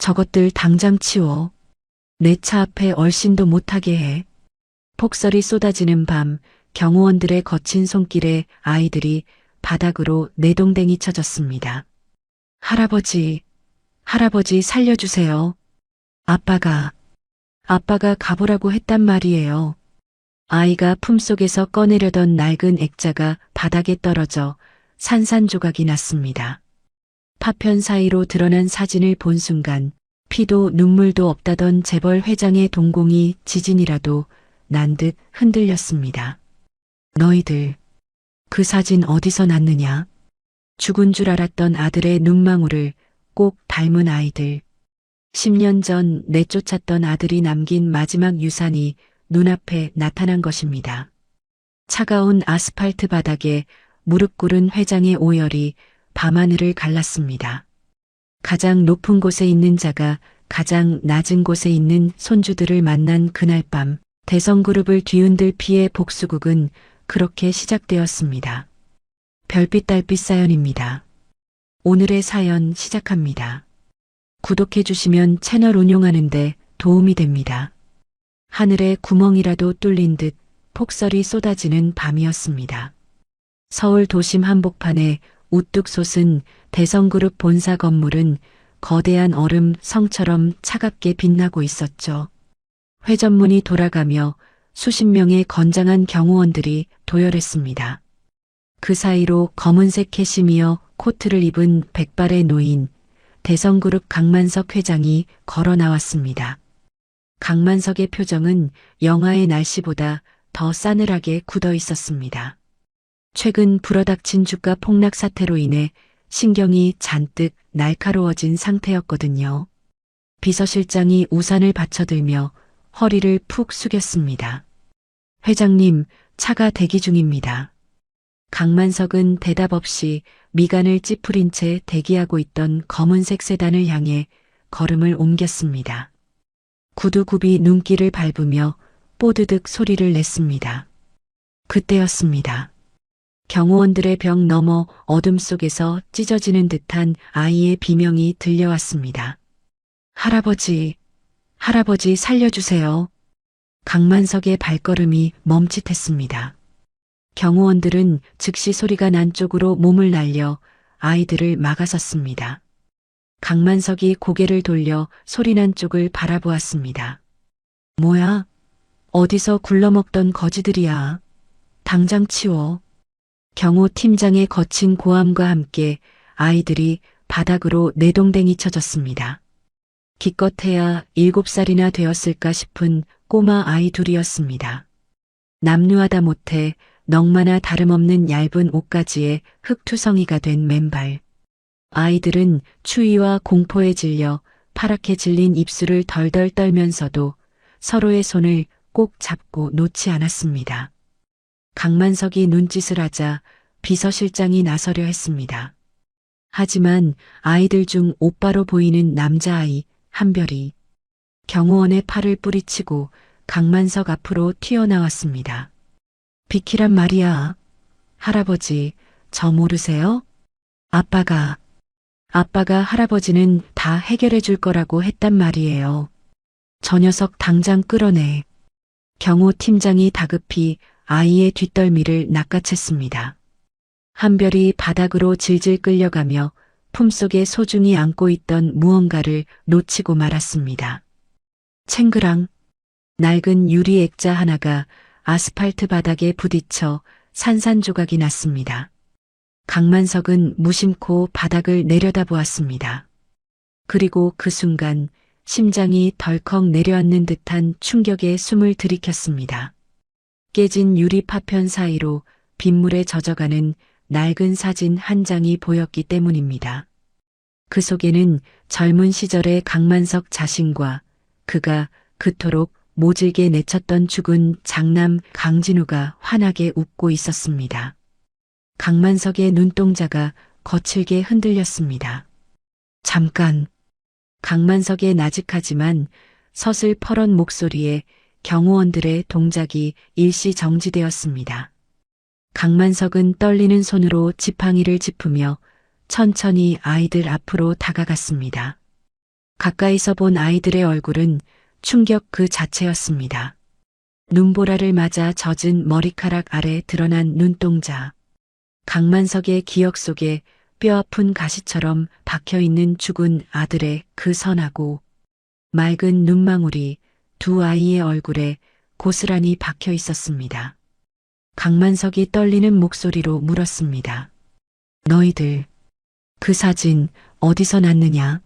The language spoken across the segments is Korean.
저것들 당장 치워. 내 차 앞에 얼씬도 못하게 해. 폭설이 쏟아지는 밤, 경호원들의 거친 손길에 아이들이 바닥으로 내동댕이 쳐졌습니다. 할아버지, 할아버지 살려주세요. 아빠가 가보라고 했단 말이에요. 아이가 품속에서 꺼내려던 낡은 액자가 바닥에 떨어져 산산조각이 났습니다. 파편 사이로 드러난 사진을 본 순간 피도 눈물도 없다던 재벌 회장의 동공이 지진이라도 난 듯 흔들렸습니다. 너희들, 그 사진 어디서 났느냐? 죽은 줄 알았던 아들의 눈망울을 꼭 닮은 아이들. 10년 전 내쫓았던 아들이 남긴 마지막 유산이 눈앞에 나타난 것입니다. 차가운 아스팔트 바닥에 무릎 꿇은 회장의 오열이 밤하늘을 갈랐습니다. 가장 높은 곳에 있는 자가 가장 낮은 곳에 있는 손주들을 만난 그날 밤, 대성그룹을 뒤흔들 피해 복수국은 그렇게 시작되었습니다. 별빛 달빛 사연입니다. 오늘의 사연 시작합니다. 구독해 주시면 채널 운용하는데 도움이 됩니다. 하늘에 구멍이라도 뚫린 듯 폭설이 쏟아지는 밤이었습니다. 서울 도심 한복판에 우뚝 솟은 대성그룹 본사 건물은 거대한 얼음 성처럼 차갑게 빛나고 있었죠. 회전문이 돌아가며 수십 명의 건장한 경호원들이 도열했습니다. 그 사이로 검은색 캐시미어 코트를 입은 백발의 노인, 대성그룹 강만석 회장이 걸어 나왔습니다. 강만석의 표정은 영하의 날씨보다 더 싸늘하게 굳어 있었습니다. 최근 불어닥친 주가 폭락 사태로 인해 신경이 잔뜩 날카로워진 상태였거든요. 비서실장이 우산을 받쳐들며 허리를 푹 숙였습니다. 회장님, 차가 대기 중입니다. 강만석은 대답 없이 미간을 찌푸린 채 대기하고 있던 검은색 세단을 향해 걸음을 옮겼습니다. 구두굽이 눈길을 밟으며 뽀드득 소리를 냈습니다. 그때였습니다. 경호원들의 벽 너머 어둠 속에서 찢어지는 듯한 아이의 비명이 들려왔습니다. 할아버지, 할아버지 살려주세요. 강만석의 발걸음이 멈칫했습니다. 경호원들은 즉시 소리가 난 쪽으로 몸을 날려 아이들을 막아섰습니다. 강만석이 고개를 돌려 소리난 쪽을 바라보았습니다. 뭐야? 어디서 굴러먹던 거지들이야. 당장 치워. 경호 팀장의 거친 고함과 함께 아이들이 바닥으로 내동댕이 쳐졌습니다. 기껏해야 7살이나 되었을까 싶은 꼬마 아이 둘이었습니다. 남루하다 못해 넝마나 다름없는 얇은 옷가지에 흙투성이가 된 맨발. 아이들은 추위와 공포에 질려 파랗게 질린 입술을 덜덜 떨면서도 서로의 손을 꼭 잡고 놓지 않았습니다. 강만석이 눈짓을 하자 비서실장이 나서려 했습니다. 하지만 아이들 중 오빠로 보이는 남자아이 한별이 경호원의 팔을 뿌리치고 강만석 앞으로 튀어나왔습니다. 비키란 말이야. 할아버지, 저 모르세요? 아빠가 할아버지는 다 해결해 줄 거라고 했단 말이에요. 저 녀석 당장 끌어내. 경호 팀장이 다급히 아이의 뒷덜미를 낚아챘습니다. 한별이 바닥으로 질질 끌려가며 품속에 소중히 안고 있던 무언가를 놓치고 말았습니다. 챙그랑 낡은 유리 액자 하나가 아스팔트 바닥에 부딪혀 산산조각이 났습니다. 강만석은 무심코 바닥을 내려다보았습니다. 그리고 그 순간 심장이 덜컥 내려앉는 듯한 충격에 숨을 들이켰습니다. 깨진 유리 파편 사이로 빗물에 젖어가는 낡은 사진 한 장이 보였기 때문입니다. 그 속에는 젊은 시절의 강만석 자신과 그가 그토록 모질게 내쳤던 죽은 장남 강진우가 환하게 웃고 있었습니다. 강만석의 눈동자가 거칠게 흔들렸습니다. 잠깐. 강만석의 나직하지만 서슬퍼런 목소리에 경호원들의 동작이 일시 정지되었습니다. 강만석은 떨리는 손으로 지팡이를 짚으며 천천히 아이들 앞으로 다가갔습니다. 가까이서 본 아이들의 얼굴은 충격 그 자체였습니다. 눈보라를 맞아 젖은 머리카락 아래 드러난 눈동자. 강만석의 기억 속에 뼈아픈 가시처럼 박혀있는 죽은 아들의 그 선하고 맑은 눈망울이 두 아이의 얼굴에 고스란히 박혀 있었습니다. 강만석이 떨리는 목소리로 물었습니다. 너희들, 그 사진 어디서 났느냐?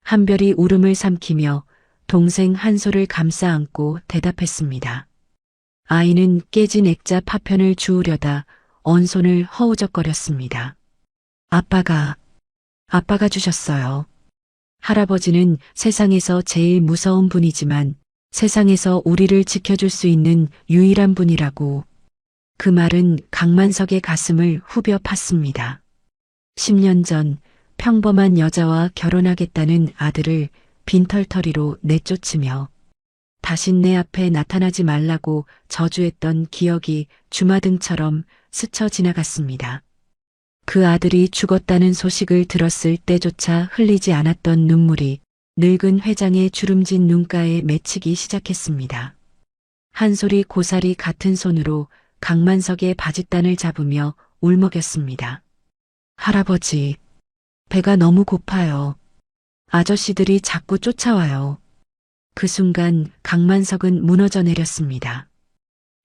한별이 울음을 삼키며 동생 한솔을 감싸 안고 대답했습니다. 아이는 깨진 액자 파편을 주우려다 언손을 허우적거렸습니다. 아빠가 주셨어요. 할아버지는 세상에서 제일 무서운 분이지만 세상에서 우리를 지켜줄 수 있는 유일한 분이라고. 그 말은 강만석의 가슴을 후벼 팠습니다. 10년 전 평범한 여자와 결혼하겠다는 아들을 빈털터리로 내쫓으며 다신 내 앞에 나타나지 말라고 저주했던 기억이 주마등처럼 스쳐 지나갔습니다. 그 아들이 죽었다는 소식을 들었을 때조차 흘리지 않았던 눈물이 늙은 회장의 주름진 눈가에 맺히기 시작했습니다. 한솔이 고사리 같은 손으로 강만석의 바짓단을 잡으며 울먹였습니다. 할아버지, 배가 너무 고파요. 아저씨들이 자꾸 쫓아와요. 그 순간 강만석은 무너져 내렸습니다.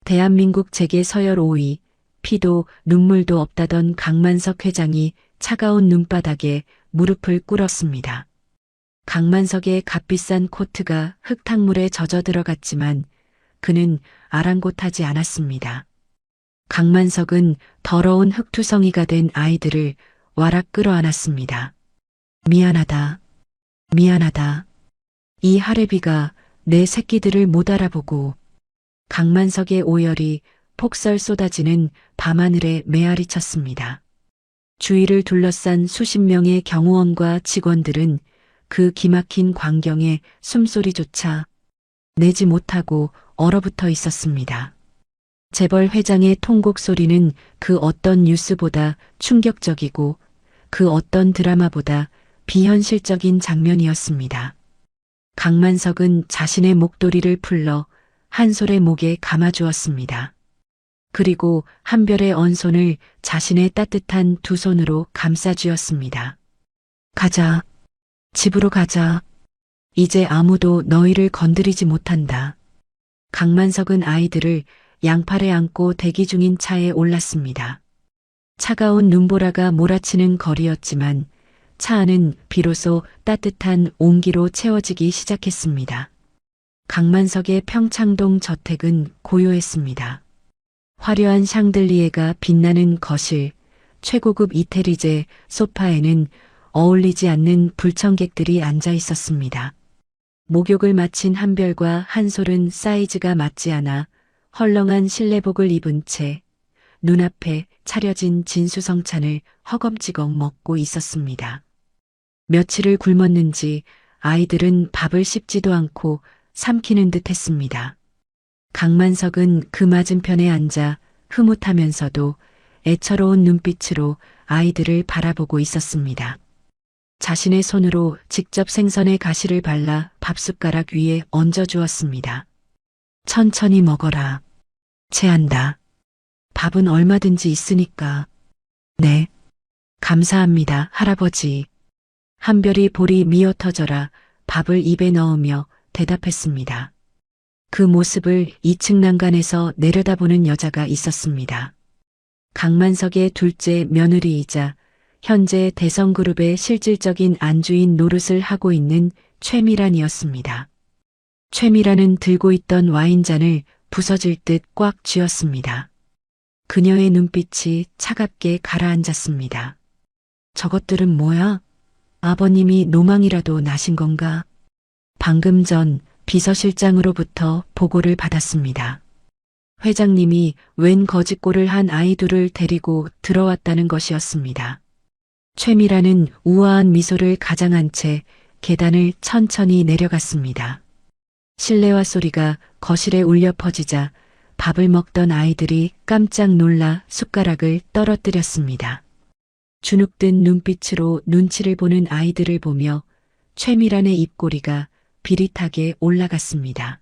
대한민국 재계 서열 5위, 피도 눈물도 없다던 강만석 회장이 차가운 눈바닥에 무릎을 꿇었습니다. 강만석의 값비싼 코트가 흙탕물에 젖어 들어갔지만 그는 아랑곳하지 않았습니다. 강만석은 더러운 흙투성이가 된 아이들을 와락 끌어안았습니다. 미안하다. 이 하레비가 내 새끼들을 못 알아보고. 강만석의 오열이 폭설 쏟아지는 밤하늘에 메아리 쳤습니다. 주위를 둘러싼 수십 명의 경호원과 직원들은 그 기막힌 광경에 숨소리조차 내지 못하고 얼어붙어 있었습니다. 재벌 회장의 통곡 소리는 그 어떤 뉴스보다 충격적이고 그 어떤 드라마보다 비현실적인 장면이었습니다. 강만석은 자신의 목도리를 풀러 한솔의 목에 감아주었습니다. 그리고 한별의 언손을 자신의 따뜻한 두 손으로 감싸쥐었습니다. 가자. 집으로 가자. 이제 아무도 너희를 건드리지 못한다. 강만석은 아이들을 양팔에 안고 대기 중인 차에 올랐습니다. 차가운 눈보라가 몰아치는 거리였지만 차 안은 비로소 따뜻한 온기로 채워지기 시작했습니다. 강만석의 평창동 저택은 고요했습니다. 화려한 샹들리에가 빛나는 거실, 최고급 이태리제 소파에는 어울리지 않는 불청객들이 앉아 있었습니다. 목욕을 마친 한별과 한솔은 사이즈가 맞지 않아 헐렁한 실내복을 입은 채 눈앞에 차려진 진수성찬을 허겁지겁 먹고 있었습니다. 며칠을 굶었는지 아이들은 밥을 씹지도 않고 삼키는 듯 했습니다. 강만석은 그 맞은편에 앉아 흐뭇하면서도 애처로운 눈빛으로 아이들을 바라보고 있었습니다. 자신의 손으로 직접 생선의 가시를 발라 밥숟가락 위에 얹어주었습니다. 천천히 먹어라. 체한다. 밥은 얼마든지 있으니까. 네. 감사합니다, 할아버지. 한별이 볼이 미어 터져라 밥을 입에 넣으며 대답했습니다. 그 모습을 2층 난간에서 내려다보는 여자가 있었습니다. 강만석의 둘째 며느리이자 현재 대성그룹의 실질적인 안주인 노릇을 하고 있는 최미란이었습니다. 최미란은 들고 있던 와인잔을 부서질 듯 꽉 쥐었습니다. 그녀의 눈빛이 차갑게 가라앉았습니다. 저것들은 뭐야? 아버님이 노망이라도 나신 건가? 방금 전 비서실장으로부터 보고를 받았습니다. 회장님이 웬 거짓골을 한 아이 둘을 데리고 들어왔다는 것이었습니다. 최미라는 우아한 미소를 가장한 채 계단을 천천히 내려갔습니다. 실내화 소리가 거실에 울려 퍼지자 밥을 먹던 아이들이 깜짝 놀라 숟가락을 떨어뜨렸습니다. 주눅든 눈빛으로 눈치를 보는 아이들을 보며 최미란의 입꼬리가 비릿하게 올라갔습니다.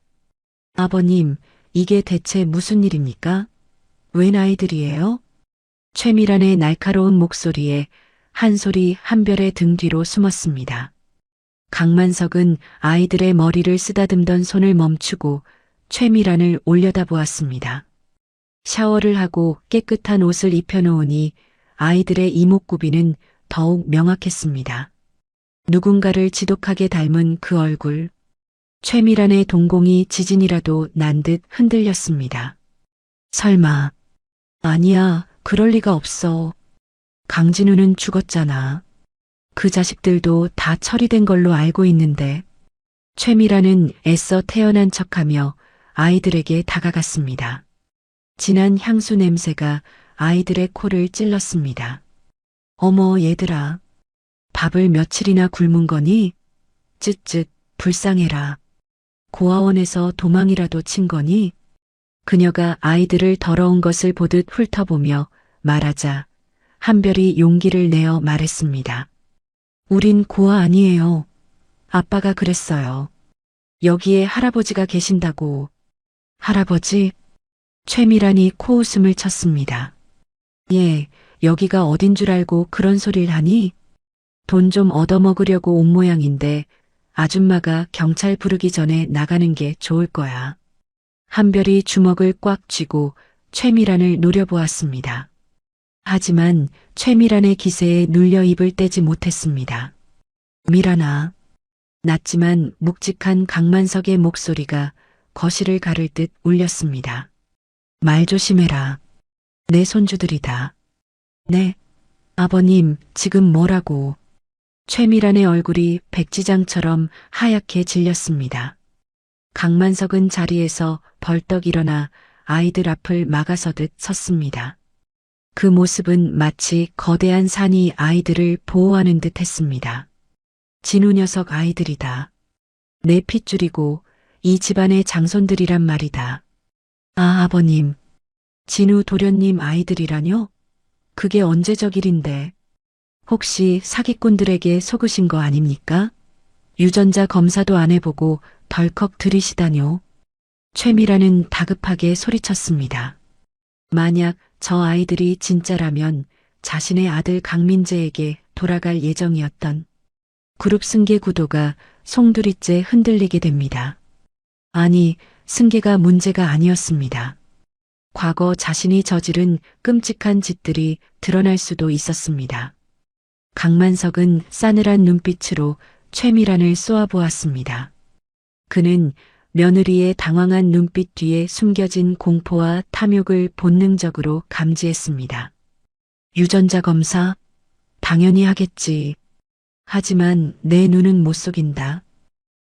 아버님, 이게 대체 무슨 일입니까? 웬 아이들이에요? 최미란의 날카로운 목소리에 한솔이 한별의 등 뒤로 숨었습니다. 강만석은 아이들의 머리를 쓰다듬던 손을 멈추고 최미란을 올려다보았습니다. 샤워를 하고 깨끗한 옷을 입혀놓으니 아이들의 이목구비는 더욱 명확했습니다. 누군가를 지독하게 닮은 그 얼굴. 최미란의 동공이 지진이라도 난 듯 흔들렸습니다. 설마. 아니야, 그럴 리가 없어. 강진우는 죽었잖아. 그 자식들도 다 처리된 걸로 알고 있는데. 최미란은 애써 태어난 척하며 아이들에게 다가갔습니다. 진한 향수 냄새가 아이들의 코를 찔렀습니다. 어머, 얘들아. 밥을 며칠이나 굶은 거니? 쯧쯧, 불쌍해라. 고아원에서 도망이라도 친 거니? 그녀가 아이들을 더러운 것을 보듯 훑어보며 말하자 한별이 용기를 내어 말했습니다. 우린 고아 아니에요. 아빠가 그랬어요. 여기에 할아버지가 계신다고. 할아버지? 최미란이 코웃음을 쳤습니다. 예, 여기가 어딘 줄 알고 그런 소리를 하니? 돈 좀 얻어먹으려고 온 모양인데 아줌마가 경찰 부르기 전에 나가는 게 좋을 거야. 한별이 주먹을 꽉 쥐고 최미란을 노려보았습니다. 하지만 최미란의 기세에 눌려 입을 떼지 못했습니다. 미란아. 낮지만 묵직한 강만석의 목소리가 거실을 가를 듯 울렸습니다. 말 조심해라. 내 손주들이다. 네. 아버님, 지금 뭐라고. 최미란의 얼굴이 백지장처럼 하얗게 질렸습니다. 강만석은 자리에서 벌떡 일어나 아이들 앞을 막아서듯 섰습니다. 그 모습은 마치 거대한 산이 아이들을 보호하는 듯 했습니다. 진우 녀석 아이들이다. 내 핏줄이고 이 집안의 장손들이란 말이다. 아, 아버님. 진우 도련님 아이들이라뇨? 그게 언제적 일인데. 혹시 사기꾼들에게 속으신 거 아닙니까? 유전자 검사도 안 해보고 덜컥 들이시다뇨. 최미란은 다급하게 소리쳤습니다. 만약 저 아이들이 진짜라면 자신의 아들 강민재에게 돌아갈 예정이었던 그룹 승계 구도가 송두리째 흔들리게 됩니다. 아니, 승계가 문제가 아니었습니다. 과거 자신이 저지른 끔찍한 짓들이 드러날 수도 있었습니다. 강만석은 싸늘한 눈빛으로 최미란을 쏘아보았습니다. 그는 며느리의 당황한 눈빛 뒤에 숨겨진 공포와 탐욕을 본능적으로 감지했습니다. 유전자 검사? 당연히 하겠지. 하지만 내 눈은 못 속인다.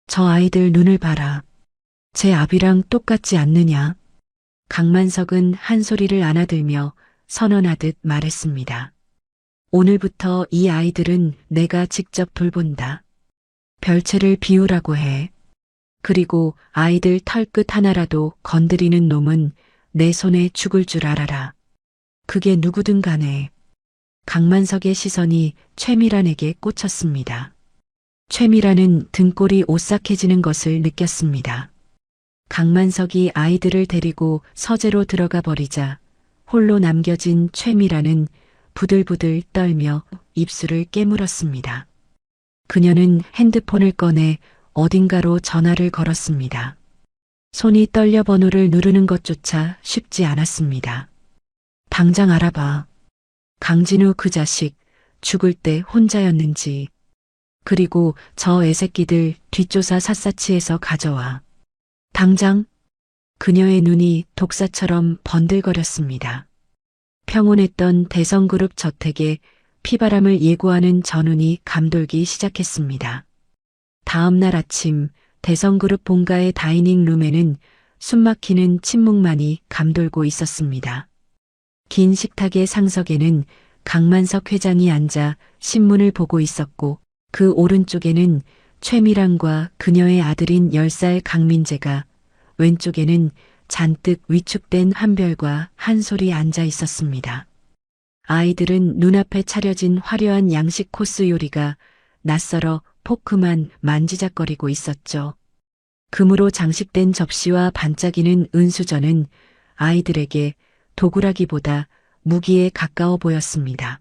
저 아이들 눈을 봐라. 제 아비랑 똑같지 않느냐? 강만석은 한 소리를 안아들며 선언하듯 말했습니다. 오늘부터 이 아이들은 내가 직접 돌본다. 별채를 비우라고 해. 그리고 아이들 털끝 하나라도 건드리는 놈은 내 손에 죽을 줄 알아라. 그게 누구든 간에. 강만석의 시선이 최미란에게 꽂혔습니다. 최미란은 등골이 오싹해지는 것을 느꼈습니다. 강만석이 아이들을 데리고 서재로 들어가 버리자 홀로 남겨진 최미란은 부들부들 떨며 입술을 깨물었습니다. 그녀는 핸드폰을 꺼내 어딘가로 전화를 걸었습니다. 손이 떨려 번호를 누르는 것조차 쉽지 않았습니다. 당장 알아봐. 강진우 그 자식 죽을 때 혼자였는지. 그리고 저 애새끼들 뒷조사 샅샅이 해서 가져와. 당장. 그녀의 눈이 독사처럼 번들거렸습니다. 평온했던 대성그룹 저택에 피바람을 예고하는 전운이 감돌기 시작했습니다. 다음 날 아침 대성그룹 본가의 다이닝룸에는 숨막히는 침묵만이 감돌고 있었습니다. 긴 식탁의 상석에는 강만석 회장이 앉아 신문을 보고 있었고 그 오른쪽에는 최미란과 그녀의 아들인 10살 강민재가, 왼쪽에는 잔뜩 위축된 한별과 한솔이 앉아 있었습니다. 아이들은 눈앞에 차려진 화려한 양식 코스 요리가 낯설어 포크만 만지작거리고 있었죠. 금으로 장식된 접시와 반짝이는 은수저는 아이들에게 도구라기보다 무기에 가까워 보였습니다.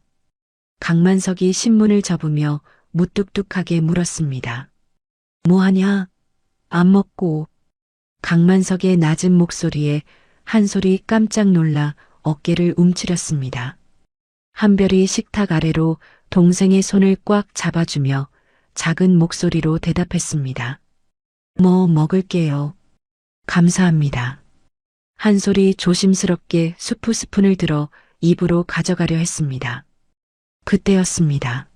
강만석이 신문을 접으며 무뚝뚝하게 물었습니다. 뭐하냐? 안 먹고. 강만석의 낮은 목소리에 한솔이 깜짝 놀라 어깨를 움츠렸습니다. 한별이 식탁 아래로 동생의 손을 꽉 잡아주며 작은 목소리로 대답했습니다. 뭐 먹을게요. 감사합니다. 한솔이 조심스럽게 수프 스푼을 들어 입으로 가져가려 했습니다. 그때였습니다.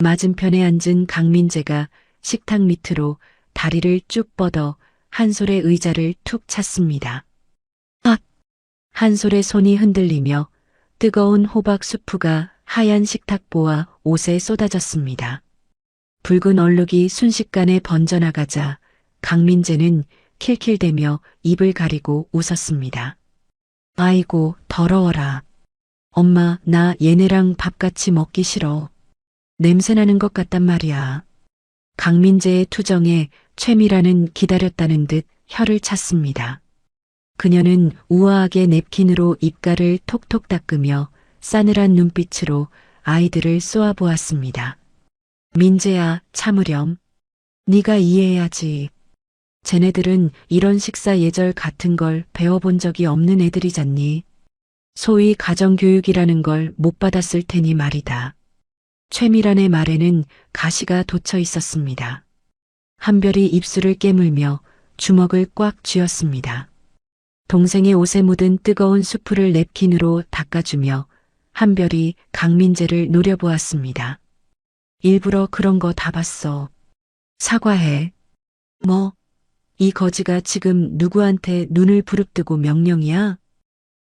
맞은편에 앉은 강민재가 식탁 밑으로 다리를 쭉 뻗어 한솔의 의자를 툭 찼습니다. 앗! 한솔의 손이 흔들리며 뜨거운 호박 수프가 하얀 식탁보와 옷에 쏟아졌습니다. 붉은 얼룩이 순식간에 번져나가자 강민재는 킬킬대며 입을 가리고 웃었습니다. 아이고, 더러워라. 엄마, 나 얘네랑 밥 같이 먹기 싫어. 냄새나는 것 같단 말이야. 강민재의 투정에 최미라는 기다렸다는 듯 혀를 찼습니다. 그녀는 우아하게 냅킨으로 입가를 톡톡 닦으며 싸늘한 눈빛으로 아이들을 쏘아보았습니다. 민재야, 참으렴. 네가 이해해야지. 쟤네들은 이런 식사 예절 같은 걸 배워본 적이 없는 애들이잖니. 소위 가정교육이라는 걸 못 받았을 테니 말이다. 최미란의 말에는 가시가 돋쳐 있었습니다. 한별이 입술을 깨물며 주먹을 꽉 쥐었습니다. 동생의 옷에 묻은 뜨거운 수프를 냅킨으로 닦아주며 한별이 강민재를 노려보았습니다. 일부러 그런 거 다 봤어. 사과해. 뭐, 이 거지가 지금 누구한테 눈을 부릅뜨고 명령이야?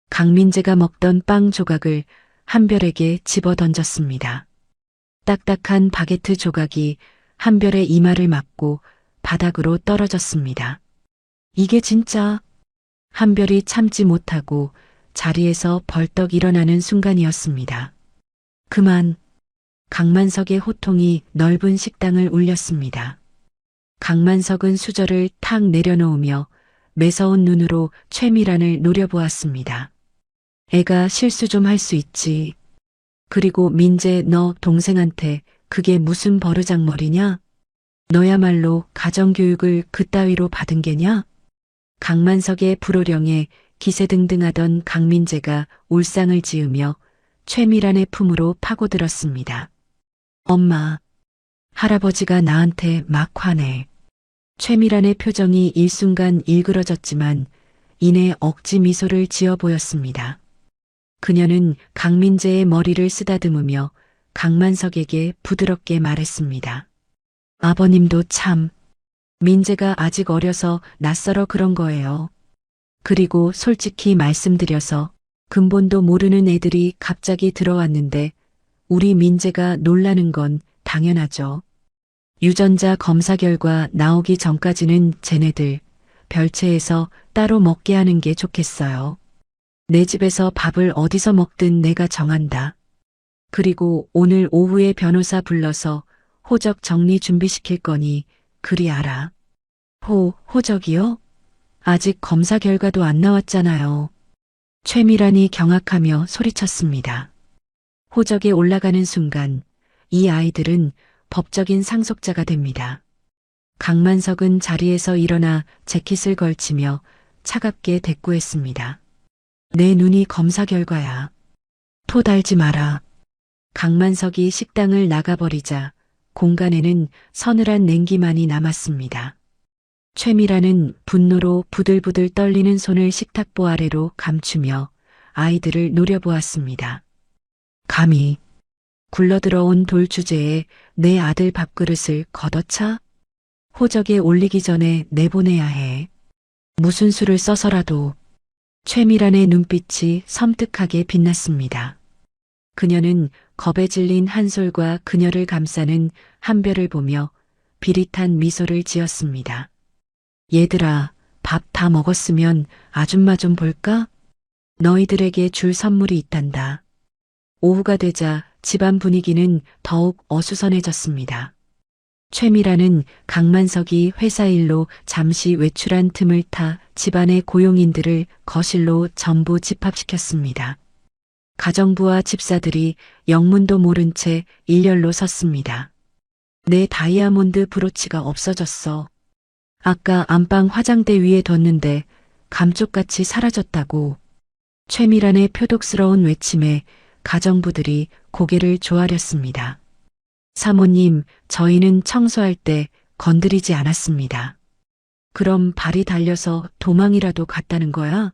강민재가 먹던 빵 조각을 한별에게 집어 던졌습니다. 딱딱한 바게트 조각이 한별의 이마를 맞고 바닥으로 떨어졌습니다. 이게 진짜. 한별이 참지 못하고 자리에서 벌떡 일어나는 순간이었습니다. 그만. 강만석의 호통이 넓은 식당을 울렸습니다. 강만석은 수저를 탁 내려놓으며 매서운 눈으로 최미란을 노려보았습니다. 애가 실수 좀 할 수 있지. 그리고 민재, 너 동생한테 그게 무슨 버르장머리냐? 너야말로 가정교육을 그따위로 받은 게냐? 강만석의 불호령에 기세등등하던 강민재가 울상을 지으며 최미란의 품으로 파고들었습니다. 엄마, 할아버지가 나한테 막 화내. 최미란의 표정이 일순간 일그러졌지만 이내 억지 미소를 지어 보였습니다. 그녀는 강민재의 머리를 쓰다듬으며 강만석에게 부드럽게 말했습니다. 아버님도 참. 민재가 아직 어려서 낯설어 그런 거예요. 그리고 솔직히 말씀드려서 근본도 모르는 애들이 갑자기 들어왔는데 우리 민재가 놀라는 건 당연하죠. 유전자 검사 결과 나오기 전까지는 쟤네들 별채에서 따로 먹게 하는 게 좋겠어요. 내 집에서 밥을 어디서 먹든 내가 정한다. 그리고 오늘 오후에 변호사 불러서 호적 정리 준비시킬 거니 그리 알아. 호적이요? 아직 검사 결과도 안 나왔잖아요. 최미란이 경악하며 소리쳤습니다. 호적에 올라가는 순간 이 아이들은 법적인 상속자가 됩니다. 강만석은 자리에서 일어나 재킷을 걸치며 차갑게 대꾸했습니다. 내 눈이 검사 결과야. 토 달지 마라. 강만석이 식당을 나가버리자 공간에는 서늘한 냉기만이 남았습니다. 최미라는 분노로 부들부들 떨리는 손을 식탁보 아래로 감추며 아이들을 노려보았습니다. 감히 굴러들어온 돌주제에 내 아들 밥그릇을 걷어차? 호적에 올리기 전에 내보내야 해. 무슨 수를 써서라도. 최미란의 눈빛이 섬뜩하게 빛났습니다. 그녀는 겁에 질린 한솔과 그녀를 감싸는 한별을 보며 비릿한 미소를 지었습니다. 얘들아, 밥 다 먹었으면 아줌마 좀 볼까? 너희들에게 줄 선물이 있단다. 오후가 되자 집안 분위기는 더욱 어수선해졌습니다. 최미라는 강만석이 회사 일로 잠시 외출한 틈을 타 집안의 고용인들을 거실로 전부 집합시켰습니다. 가정부와 집사들이 영문도 모른 채 일렬로 섰습니다. 내 다이아몬드 브로치가 없어졌어. 아까 안방 화장대 위에 뒀는데 감쪽같이 사라졌다고. 최미란의 표독스러운 외침에 가정부들이 고개를 조아렸습니다. 사모님, 저희는 청소할 때 건드리지 않았습니다. 그럼 발이 달려서 도망이라도 갔다는 거야?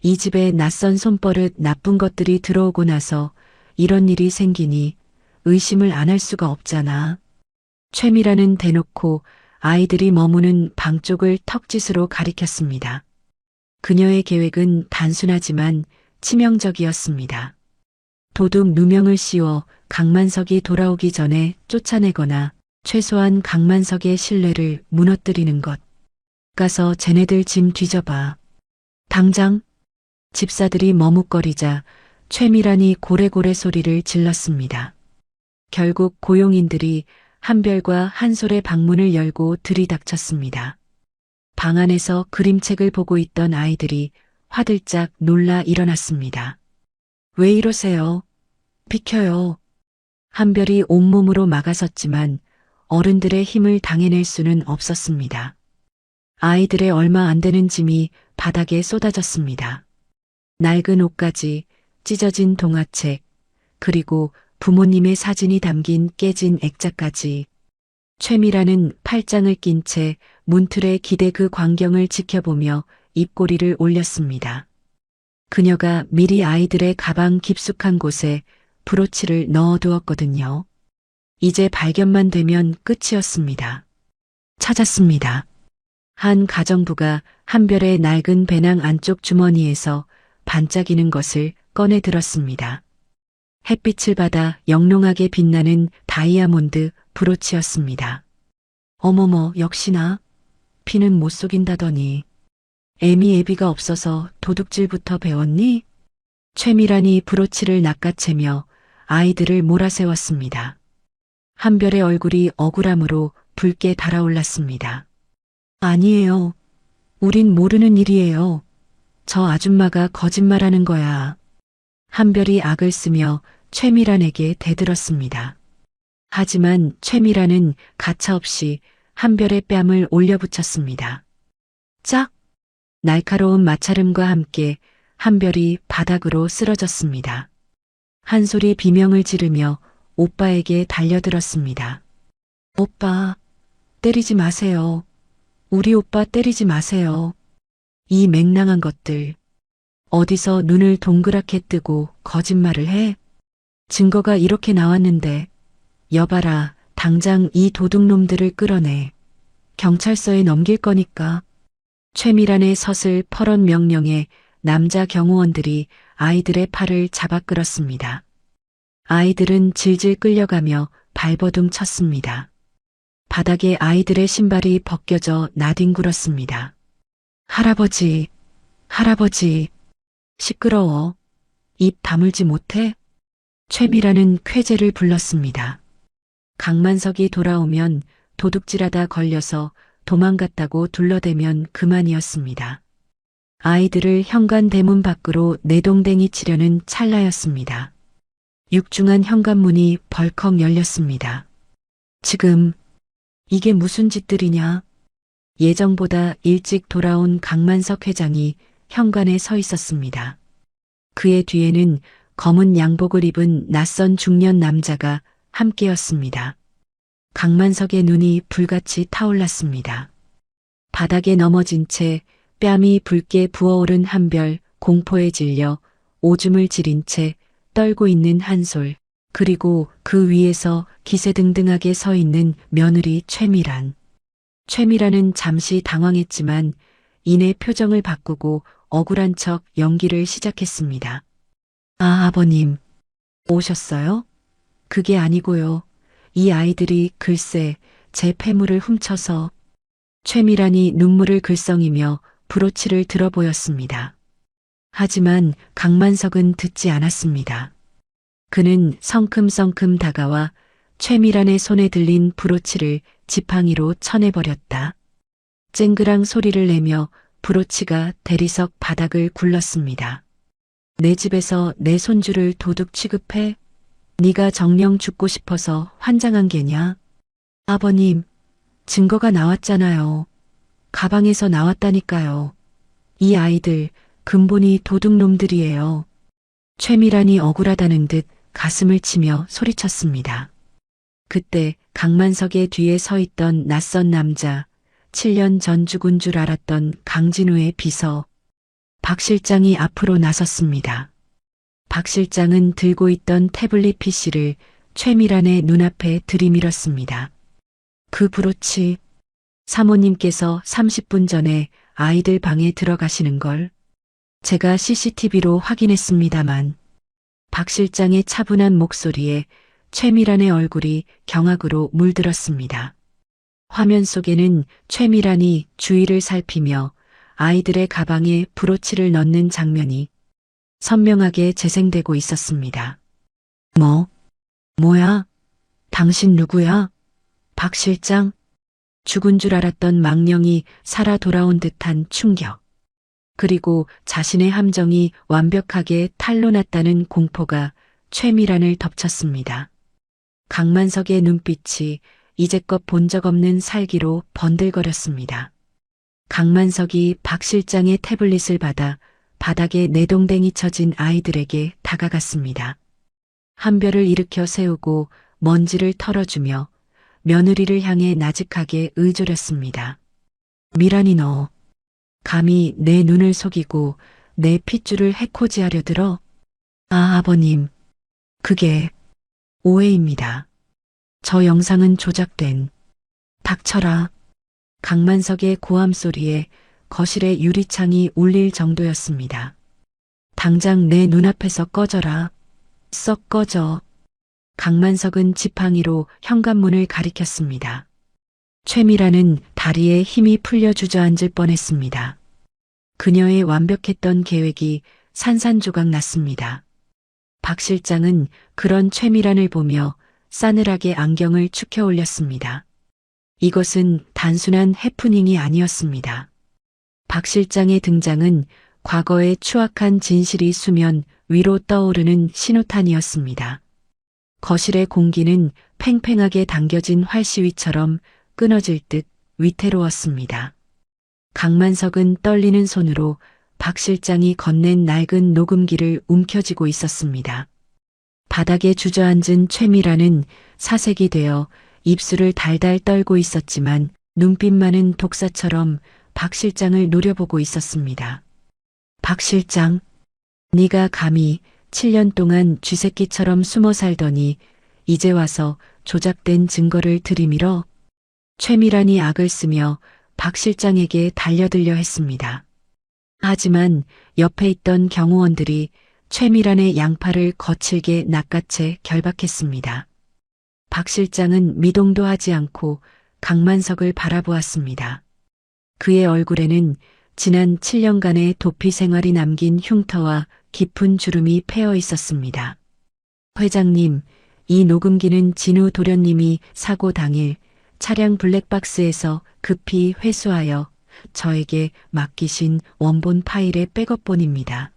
이 집에 낯선 손버릇 나쁜 것들이 들어오고 나서 이런 일이 생기니 의심을 안 할 수가 없잖아. 최미라는 대놓고 아이들이 머무는 방 쪽을 턱짓으로 가리켰습니다. 그녀의 계획은 단순하지만 치명적이었습니다. 도둑 누명을 씌워 강만석이 돌아오기 전에 쫓아내거나 최소한 강만석의 신뢰를 무너뜨리는 것. 가서 쟤네들 짐 뒤져봐. 당장. 집사들이 머뭇거리자 최미란이 고래고래 소리를 질렀습니다. 결국 고용인들이 한별과 한솔의 방문을 열고 들이닥쳤습니다. 방 안에서 그림책을 보고 있던 아이들이 화들짝 놀라 일어났습니다. 왜 이러세요? 비켜요. 한별이 온몸으로 막아섰지만 어른들의 힘을 당해낼 수는 없었습니다. 아이들의 얼마 안 되는 짐이 바닥에 쏟아졌습니다. 낡은 옷가지, 찢어진 동화책, 그리고 부모님의 사진이 담긴 깨진 액자까지. 최미라는 팔짱을 낀 채 문틀에 기대 그 광경을 지켜보며 입꼬리를 올렸습니다. 그녀가 미리 아이들의 가방 깊숙한 곳에 브로치를 넣어두었거든요. 이제 발견만 되면 끝이었습니다. 찾았습니다. 한 가정부가 한별의 낡은 배낭 안쪽 주머니에서 반짝이는 것을 꺼내 들었습니다. 햇빛을 받아 영롱하게 빛나는 다이아몬드 브로치였습니다. 어머머, 역시나. 피는 못 속인다더니. 애미애비가 없어서 도둑질부터 배웠니? 최미란이 브로치를 낚아채며 아이들을 몰아세웠습니다. 한별의 얼굴이 억울함으로 붉게 달아올랐습니다. 아니에요. 우린 모르는 일이에요. 저 아줌마가 거짓말하는 거야. 한별이 악을 쓰며 최미란에게 대들었습니다. 하지만 최미란은 가차없이 한별의 뺨을 올려붙였습니다. 짝! 날카로운 마찰음과 함께 한별이 바닥으로 쓰러졌습니다. 한솔이 비명을 지르며 오빠에게 달려들었습니다. 오빠, 때리지 마세요. 우리 오빠 때리지 마세요. 이 맹랑한 것들. 어디서 눈을 동그랗게 뜨고 거짓말을 해? 증거가 이렇게 나왔는데. 여봐라, 당장 이 도둑놈들을 끌어내. 경찰서에 넘길 거니까. 최미란의 서슬 퍼런 명령에 남자 경호원들이 아이들의 팔을 잡아 끌었습니다. 아이들은 질질 끌려가며 발버둥 쳤습니다. 바닥에 아이들의 신발이 벗겨져 나뒹굴었습니다. 할아버지, 할아버지. 시끄러워. 입 다물지 못해? 최미라는 쾌재를 불렀습니다. 강만석이 돌아오면 도둑질하다 걸려서 도망갔다고 둘러대면 그만이었습니다. 아이들을 현관 대문 밖으로 내동댕이 치려는 찰나였습니다. 육중한 현관문이 벌컥 열렸습니다. 지금 이게 무슨 짓들이냐? 예정보다 일찍 돌아온 강만석 회장이 현관에 서 있었습니다. 그의 뒤에는 검은 양복을 입은 낯선 중년 남자가 함께였습니다. 강만석의 눈이 불같이 타올랐습니다. 바닥에 넘어진 채 뺨이 붉게 부어오른 한별, 공포에 질려 오줌을 지린 채 떨고 있는 한솔, 그리고 그 위에서 기세등등하게 서 있는 며느리 최미란. 최미란은 잠시 당황했지만 이내 표정을 바꾸고 억울한 척 연기를 시작했습니다. 아, 아버님. 오셨어요? 그게 아니고요. 이 아이들이 글쎄 제 폐물을 훔쳐서. 최미란이 눈물을 글썽이며 브로치를 들어 보였습니다. 하지만 강만석은 듣지 않았습니다. 그는 성큼성큼 다가와 최미란의 손에 들린 브로치를 지팡이로 쳐내버렸다. 쨍그랑 소리를 내며 브로치가 대리석 바닥을 굴렀습니다. 내 집에서 내 손주를 도둑 취급해? 네가 정령 죽고 싶어서 환장한 게냐? 아버님, 증거가 나왔잖아요. 가방에서 나왔다니까요. 이 아이들 근본이 도둑놈들이에요. 최미란이 억울하다는 듯 가슴을 치며 소리쳤습니다. 그때 강만석의 뒤에 서 있던 낯선 남자, 7년 전 죽은 줄 알았던 강진우의 비서, 박 실장이 앞으로 나섰습니다. 박 실장은 들고 있던 태블릿 PC를 최미란의 눈앞에 들이밀었습니다. 그 브로치, 사모님께서 30분 전에 아이들 방에 들어가시는 걸 제가 CCTV로 확인했습니다만, 박 실장의 차분한 목소리에 최미란의 얼굴이 경악으로 물들었습니다. 화면 속에는 최미란이 주위를 살피며 아이들의 가방에 브로치를 넣는 장면이 선명하게 재생되고 있었습니다. 뭐야? 당신 누구야? 박 실장? 죽은 줄 알았던 망령이 살아 돌아온 듯한 충격. 그리고 자신의 함정이 완벽하게 탄로났다는 공포가 최미란을 덮쳤습니다. 강만석의 눈빛이 이제껏 본 적 없는 살기로 번들거렸습니다. 강만석이 박 실장의 태블릿을 받아 바닥에 내동댕이 쳐진 아이들에게 다가갔습니다. 한 별을 일으켜 세우고 먼지를 털어주며 며느리를 향해 나직하게 의조렸습니다. 미란이 너, 감히 내 눈을 속이고 내 핏줄을 해코지하려 들어? 아버님, 그게 오해입니다. 저 영상은 조작된. 닥쳐라. 강만석의 고함 소리에 거실의 유리창이 울릴 정도였습니다. 당장 내 눈앞에서 꺼져라. 썩 꺼져. 강만석은 지팡이로 현관문을 가리켰습니다. 최미란은 다리에 힘이 풀려 주저앉을 뻔했습니다. 그녀의 완벽했던 계획이 산산조각 났습니다. 박 실장은 그런 최미란을 보며 싸늘하게 안경을 축혀 올렸습니다. 이것은 단순한 해프닝이 아니었습니다. 박 실장의 등장은 과거의 추악한 진실이 수면 위로 떠오르는 신호탄이었습니다. 거실의 공기는 팽팽하게 당겨진 활시위처럼 끊어질 듯 위태로웠습니다. 강만석은 떨리는 손으로 박 실장이 건넨 낡은 녹음기를 움켜쥐고 있었습니다. 바닥에 주저앉은 최미란은 사색이 되어 입술을 달달 떨고 있었지만 눈빛만은 독사처럼 박 실장을 노려보고 있었습니다. 박 실장, 네가 감히 7년 동안 쥐새끼처럼 숨어 살더니 이제 와서 조작된 증거를 들이밀어? 최미란이 악을 쓰며 박 실장에게 달려들려 했습니다. 하지만 옆에 있던 경호원들이 최미란의 양팔을 거칠게 낚아채 결박했습니다. 박 실장은 미동도 하지 않고 강만석을 바라보았습니다. 그의 얼굴에는 지난 7년간의 도피 생활이 남긴 흉터와 깊은 주름이 패어 있었습니다. 회장님, 이 녹음기는 진우 도련님이 사고 당일 차량 블랙박스에서 급히 회수하여 저에게 맡기신 원본 파일의 백업본입니다.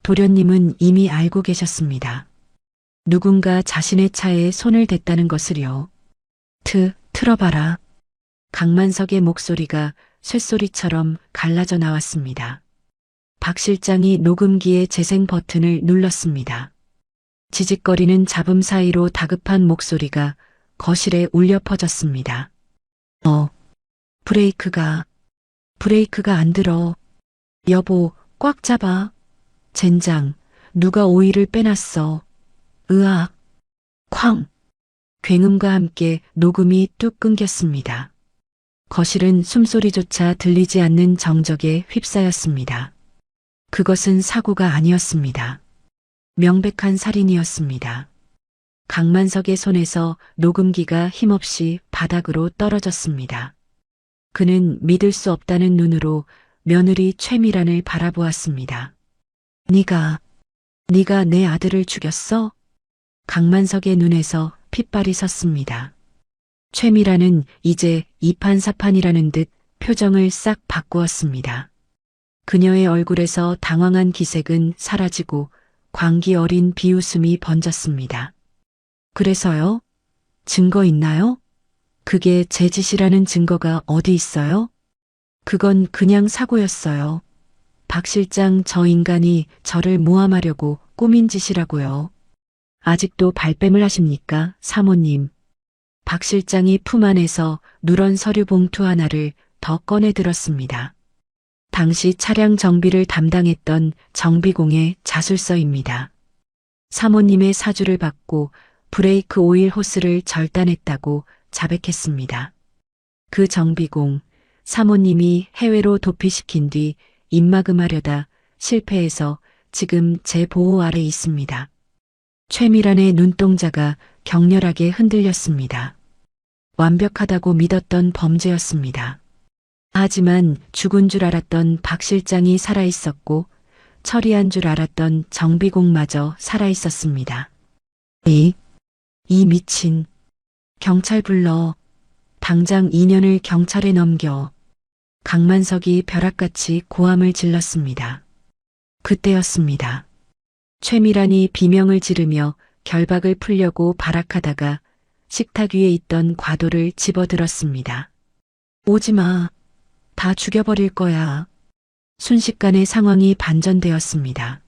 도련님은 이미 알고 계셨습니다. 누군가 자신의 차에 손을 댔다는 것을요. 틀어봐라. 강만석의 목소리가 쇳소리처럼 갈라져 나왔습니다. 박 실장이 녹음기의 재생 버튼을 눌렀습니다. 지직거리는 잡음 사이로 다급한 목소리가 거실에 울려 퍼졌습니다. 브레이크가 안 들어. 여보, 꽉 잡아. 젠장, 누가 오일을 빼놨어. 으악. 쾅. 굉음과 함께 녹음이 뚝 끊겼습니다. 거실은 숨소리조차 들리지 않는 정적에 휩싸였습니다. 그것은 사고가 아니었습니다. 명백한 살인이었습니다. 강만석의 손에서 녹음기가 힘없이 바닥으로 떨어졌습니다. 그는 믿을 수 없다는 눈으로 며느리 최미란을 바라보았습니다. 네가 내 아들을 죽였어? 강만석의 눈에서 핏발이 섰습니다. 최미라는 이제 이판사판이라는 듯 표정을 싹 바꾸었습니다. 그녀의 얼굴에서 당황한 기색은 사라지고 광기 어린 비웃음이 번졌습니다. 그래서요? 증거 있나요? 그게 제 짓이라는 증거가 어디 있어요? 그건 그냥 사고였어요. 박 실장 저 인간이 저를 모함하려고 꾸민 짓이라고요. 아직도 발뺌을 하십니까, 사모님? 박 실장이 품 안에서 누런 서류 봉투 하나를 더 꺼내 들었습니다. 당시 차량 정비를 담당했던 정비공의 자술서입니다. 사모님의 사주를 받고 브레이크 오일 호스를 절단했다고 자백했습니다. 그 정비공, 사모님이 해외로 도피시킨 뒤 입막음하려다 실패해서 지금 제 보호 아래 있습니다. 최미란의 눈동자가 격렬하게 흔들렸습니다. 완벽하다고 믿었던 범죄였습니다. 하지만 죽은 줄 알았던 박 실장이 살아있었고 처리한 줄 알았던 정비공마저 살아있었습니다. 이 미친. 경찰 불러. 당장 2년을 경찰에 넘겨. 강만석이 벼락같이 고함을 질렀습니다. 그때였습니다. 최미란이 비명을 지르며 결박을 풀려고 발악하다가 식탁 위에 있던 과도를 집어들었습니다. 오지마. 다 죽여버릴 거야. 순식간에 상황이 반전되었습니다.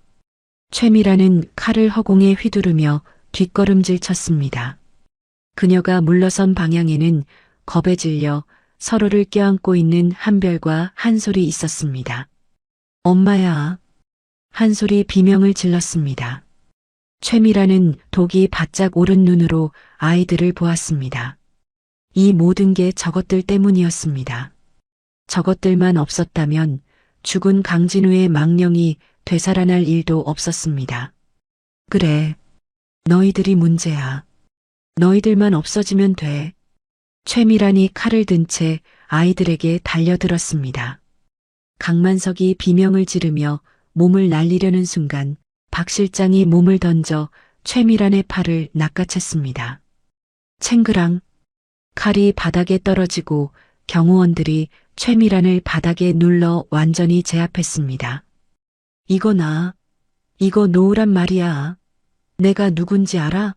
최미란은 칼을 허공에 휘두르며 뒷걸음질 쳤습니다. 그녀가 물러선 방향에는 겁에 질려 서로를 껴안고 있는 한별과 한솔이 있었습니다. 엄마야. 한솔이 비명을 질렀습니다. 최미란은 독이 바짝 오른 눈으로 아이들을 보았습니다. 이 모든 게 저것들 때문이었습니다. 저것들만 없었다면 죽은 강진우의 망령이 되살아날 일도 없었습니다. 그래. 너희들이 문제야. 너희들만 없어지면 돼. 최미란이 칼을 든 채 아이들에게 달려들었습니다. 강만석이 비명을 지르며 몸을 날리려는 순간 박 실장이 몸을 던져 최미란의 팔을 낚아챘습니다. 챙그랑. 칼이 바닥에 떨어지고 경호원들이 최미란을 바닥에 눌러 완전히 제압했습니다. 이거 놓으란 말이야. 내가 누군지 알아?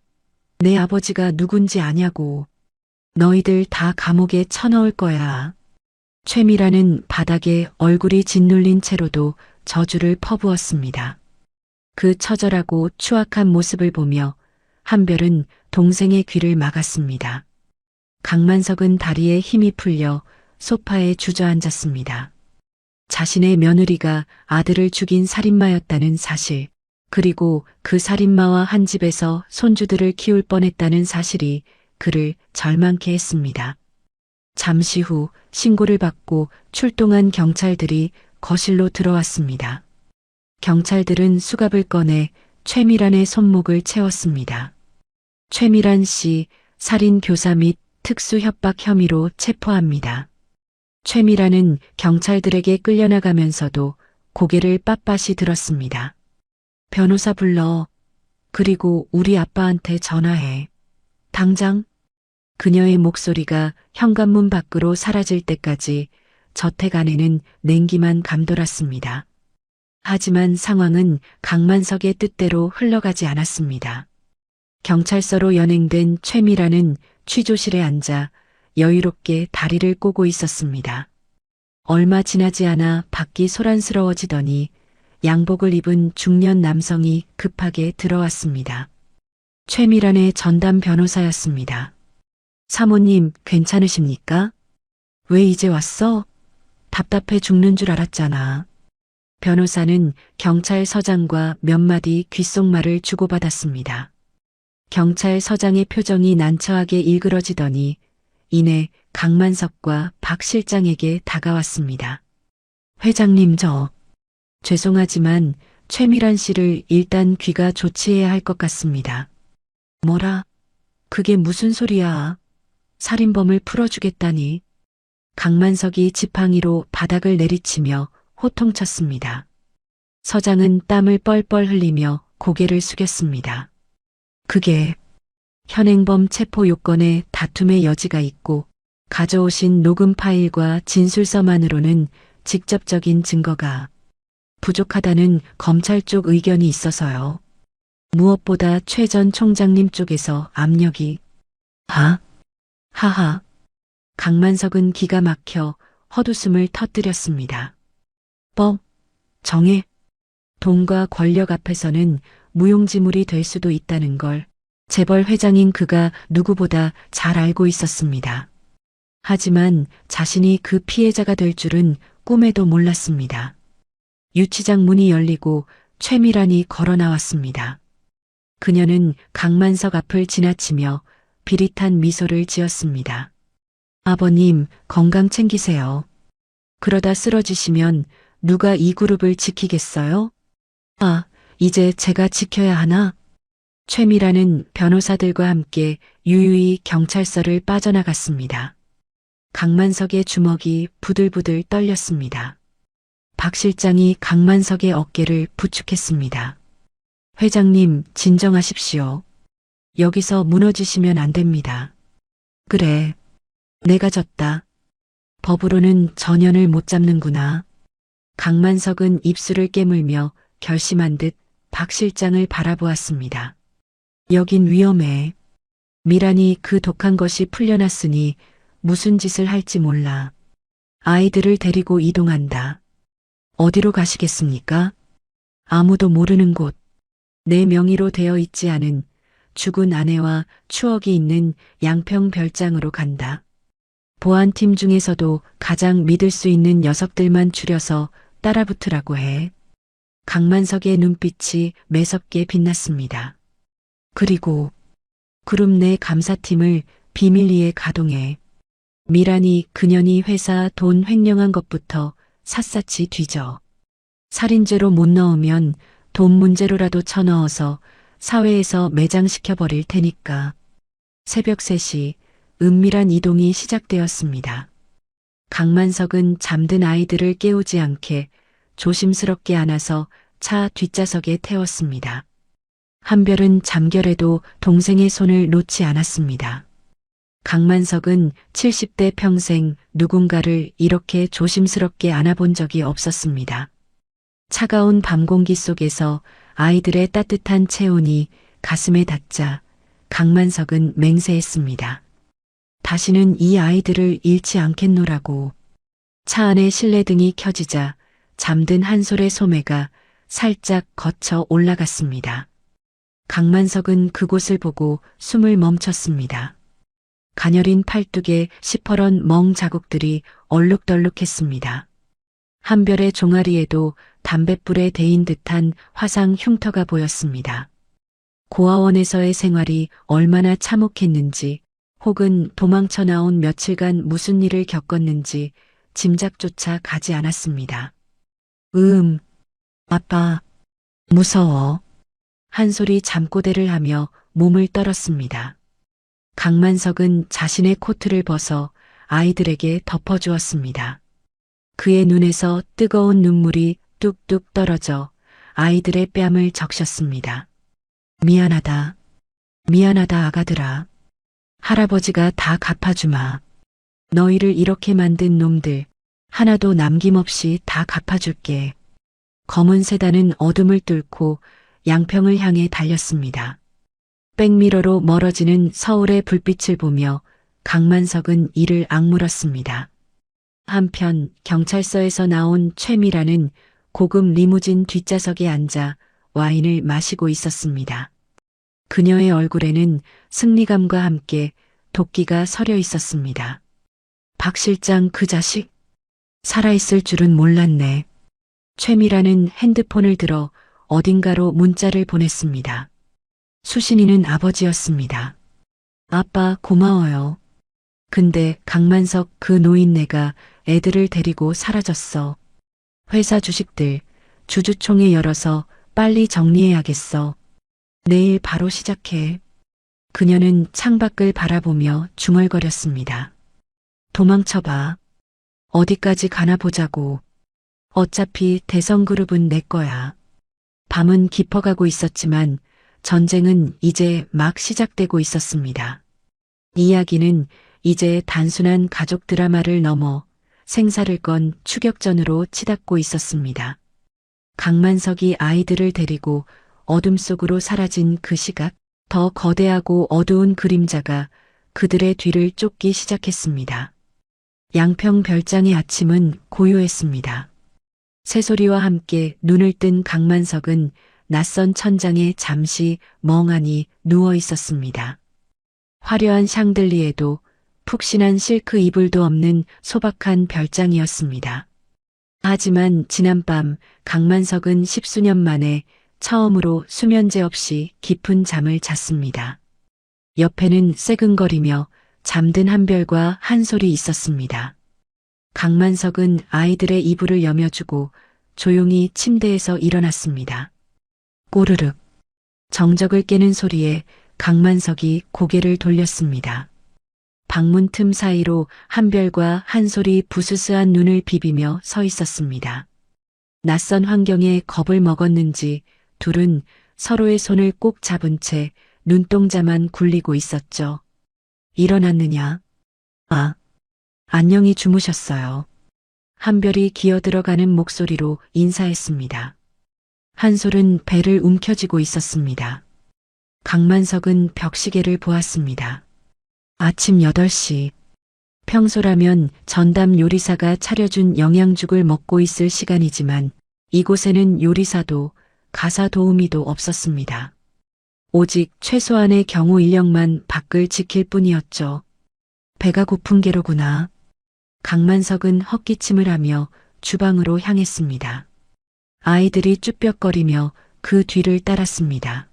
내 아버지가 누군지 아냐고. 너희들 다 감옥에 쳐넣을 거야. 최미란은 바닥에 얼굴이 짓눌린 채로도 저주를 퍼부었습니다. 그 처절하고 추악한 모습을 보며 한별은 동생의 귀를 막았습니다. 강만석은 다리에 힘이 풀려 소파에 주저앉았습니다. 자신의 며느리가 아들을 죽인 살인마였다는 사실, 그리고 그 살인마와 한 집에서 손주들을 키울 뻔했다는 사실이 그를 절망케 했습니다. 잠시 후 신고를 받고 출동한 경찰들이 거실로 들어왔습니다. 경찰들은 수갑을 꺼내 최미란의 손목을 채웠습니다. 최미란 씨 살인 교사 및 특수 협박 혐의로 체포합니다. 최미란은 경찰들에게 끌려나가면서도 고개를 빳빳이 들었습니다. 변호사 불러. 그리고 우리 아빠한테 전화해. 당장. 그녀의 목소리가 현관문 밖으로 사라질 때까지 저택 안에는 냉기만 감돌았습니다. 하지만 상황은 강만석의 뜻대로 흘러가지 않았습니다. 경찰서로 연행된 최미란은 취조실에 앉아 여유롭게 다리를 꼬고 있었습니다. 얼마 지나지 않아 밖이 소란스러워지더니 양복을 입은 중년 남성이 급하게 들어왔습니다. 최미란의 전담 변호사였습니다. 사모님, 괜찮으십니까? 왜 이제 왔어? 답답해 죽는 줄 알았잖아. 변호사는 경찰서장과 몇 마디 귓속말을 주고받았습니다. 경찰서장의 표정이 난처하게 일그러지더니 이내 강만석과 박 실장에게 다가왔습니다. 회장님, 죄송하지만 최미란 씨를 일단 귀가 조치해야 할 것 같습니다. 뭐라? 그게 무슨 소리야? 살인범을 풀어주겠다니. 강만석이 지팡이로 바닥을 내리치며 호통쳤습니다. 서장은 땀을 뻘뻘 흘리며 고개를 숙였습니다. 그게 현행범 체포 요건에 다툼의 여지가 있고 가져오신 녹음 파일과 진술서만으로는 직접적인 증거가 부족하다는 검찰 쪽 의견이 있어서요. 무엇보다 최 전 총장님 쪽에서 압력이 하하. 강만석은 기가 막혀 헛웃음을 터뜨렸습니다. 정해. 돈과 권력 앞에서는 무용지물이 될 수도 있다는 걸 재벌 회장인 그가 누구보다 잘 알고 있었습니다. 하지만 자신이 그 피해자가 될 줄은 꿈에도 몰랐습니다. 유치장 문이 열리고 최미란이 걸어 나왔습니다. 그녀는 강만석 앞을 지나치며 비릿한 미소를 지었습니다. 아버님, 건강 챙기세요. 그러다 쓰러지시면 누가 이 그룹을 지키겠어요? 이제 제가 지켜야 하나? 최미란은 변호사들과 함께 유유히 경찰서를 빠져나갔습니다. 강만석의 주먹이 부들부들 떨렸습니다. 박 실장이 강만석의 어깨를 부축했습니다. 회장님, 진정하십시오. 여기서 무너지시면 안 됩니다. 그래, 내가 졌다. 법으로는 전현을 못 잡는구나. 강만석은 입술을 깨물며 결심한 듯 박 실장을 바라보았습니다. 여긴 위험해. 미란이 그 독한 것이 풀려났으니 무슨 짓을 할지 몰라. 아이들을 데리고 이동한다. 어디로 가시겠습니까? 아무도 모르는 곳. 내 명의로 되어 있지 않은 죽은 아내와 추억이 있는 양평 별장으로 간다. 보안팀 중에서도 가장 믿을 수 있는 녀석들만 추려서 따라붙으라고 해. 강만석의 눈빛이 매섭게 빛났습니다. 그리고 그룹 내 감사팀을 비밀리에 가동해. 미란이 그년이 회사 돈 횡령한 것부터 샅샅이 뒤져. 살인죄로 못 넣으면 돈 문제로라도 쳐넣어서 사회에서 매장시켜 버릴 테니까. 새벽 3시 은밀한 이동이 시작되었습니다. 강만석은 잠든 아이들을 깨우지 않게 조심스럽게 안아서 차 뒷좌석에 태웠습니다. 한별은 잠결에도 동생의 손을 놓지 않았습니다. 강만석은 70대 평생 누군가를 이렇게 조심스럽게 안아본 적이 없었습니다. 차가운 밤 공기 속에서 아이들의 따뜻한 체온이 가슴에 닿자 강만석은 맹세했습니다. 다시는 이 아이들을 잃지 않겠노라고. 차 안에 실내등이 켜지자 잠든 한솔의 소매가 살짝 거쳐 올라갔습니다. 강만석은 그곳을 보고 숨을 멈췄습니다. 가녀린 팔뚝에 시퍼런 멍 자국들이 얼룩덜룩했습니다. 한별의 종아리에도 담뱃불에 데인 듯한 화상 흉터가 보였습니다. 고아원에서의 생활이 얼마나 참혹했는지 혹은 도망쳐 나온 며칠간 무슨 일을 겪었는지 짐작조차 가지 않았습니다. 아빠, 무서워. 한솔이 잠꼬대를 하며 몸을 떨었습니다. 강만석은 자신의 코트를 벗어 아이들에게 덮어주었습니다. 그의 눈에서 뜨거운 눈물이 뚝뚝 떨어져 아이들의 뺨을 적셨습니다. 미안하다. 미안하다 아가들아. 할아버지가 다 갚아주마. 너희를 이렇게 만든 놈들 하나도 남김없이 다 갚아줄게. 검은 세단은 어둠을 뚫고 양평을 향해 달렸습니다. 백미러로 멀어지는 서울의 불빛을 보며 강만석은 이를 악물었습니다. 한편 경찰서에서 나온 최미라는 고급 리무진 뒷좌석에 앉아 와인을 마시고 있었습니다. 그녀의 얼굴에는 승리감과 함께 도끼가 서려 있었습니다. 박 실장 그 자식? 살아있을 줄은 몰랐네. 최미라는 핸드폰을 들어 어딘가로 문자를 보냈습니다. 수신이는 아버지였습니다. 아빠 고마워요. 근데 강만석 그 노인네가 애들을 데리고 사라졌어. 회사 주식들 주주총회 열어서 빨리 정리해야겠어. 내일 바로 시작해. 그녀는 창밖을 바라보며 중얼거렸습니다. 도망쳐봐. 어디까지 가나 보자고. 어차피 대성그룹은 내 거야. 밤은 깊어가고 있었지만 전쟁은 이제 막 시작되고 있었습니다. 이야기는 이제 단순한 가족 드라마를 넘어 생사를 건 추격전으로 치닫고 있었습니다. 강만석이 아이들을 데리고 어둠 속으로 사라진 그 시각, 더 거대하고 어두운 그림자가 그들의 뒤를 쫓기 시작했습니다. 양평 별장의 아침은 고요했습니다. 새소리와 함께 눈을 뜬 강만석은 낯선 천장에 잠시 멍하니 누워 있었습니다. 화려한 샹들리에도 푹신한 실크 이불도 없는 소박한 별장이었습니다. 하지만 지난밤 강만석은 10수년 만에 처음으로 수면제 없이 깊은 잠을 잤습니다. 옆에는 새근거리며 잠든 한별과 한솔이 있었습니다. 강만석은 아이들의 이불을 여며주고 조용히 침대에서 일어났습니다. 꼬르륵. 정적을 깨는 소리에 강만석이 고개를 돌렸습니다. 방문 틈 사이로 한별과 한솔이 부스스한 눈을 비비며 서 있었습니다. 낯선 환경에 겁을 먹었는지 둘은 서로의 손을 꼭 잡은 채 눈동자만 굴리고 있었죠. 일어났느냐? 아, 안녕히 주무셨어요. 한별이 기어들어가는 목소리로 인사했습니다. 한솔은 배를 움켜쥐고 있었습니다. 강만석은 벽시계를 보았습니다. 아침 8시. 평소라면 전담 요리사가 차려준 영양죽을 먹고 있을 시간이지만 이곳에는 요리사도 가사 도우미도 없었습니다. 오직 최소한의 경호 인력만 밖을 지킬 뿐이었죠. 배가 고픈 게로구나. 강만석은 헛기침을 하며 주방으로 향했습니다. 아이들이 쭈뼛거리며 그 뒤를 따랐습니다.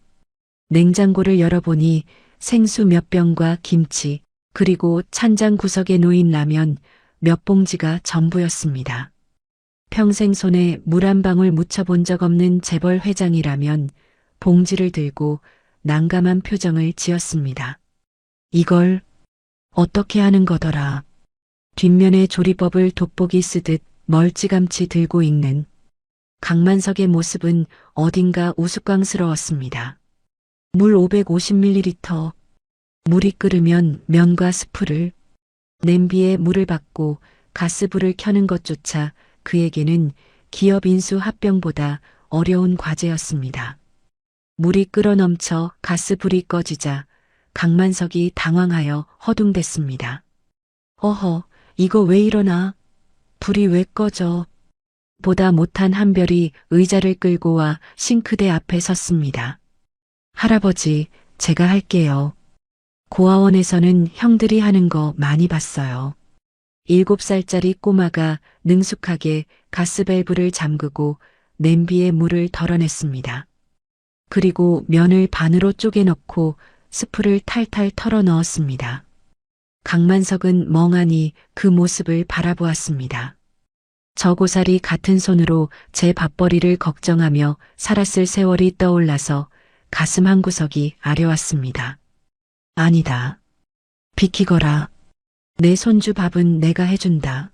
냉장고를 열어보니 생수 몇 병과 김치, 그리고 찬장 구석에 놓인 라면 몇 봉지가 전부였습니다. 평생 손에 물 한 방울 묻혀본 적 없는 재벌 회장이라면 봉지를 들고 난감한 표정을 지었습니다. 이걸 어떻게 하는 거더라. 뒷면의 조리법을 돋보기 쓰듯 멀찌감치 들고 읽는 강만석의 모습은 어딘가 우스꽝스러웠습니다. 물 550ml. 물이 끓으면 면과 스프를, 냄비에 물을 받고 가스불을 켜는 것조차 그에게는 기업 인수 합병보다 어려운 과제였습니다. 물이 끓어넘쳐 가스불이 꺼지자 강만석이 당황하여 허둥댔습니다. 어허, 이거 왜 이러나? 불이 왜 꺼져? 보다 못한 한별이 의자를 끌고 와 싱크대 앞에 섰습니다. 할아버지, 제가 할게요. 고아원에서는 형들이 하는 거 많이 봤어요. 7살짜리 꼬마가 능숙하게 가스밸브를 잠그고 냄비에 물을 덜어냈습니다. 그리고 면을 반으로 쪼개 넣고 스프를 탈탈 털어 넣었습니다. 강만석은 멍하니 그 모습을 바라보았습니다. 저 고사리 같은 손으로 제 밥벌이를 걱정하며 살았을 세월이 떠올라서 가슴 한구석이 아려왔습니다. 아니다. 비키거라. 내 손주 밥은 내가 해준다.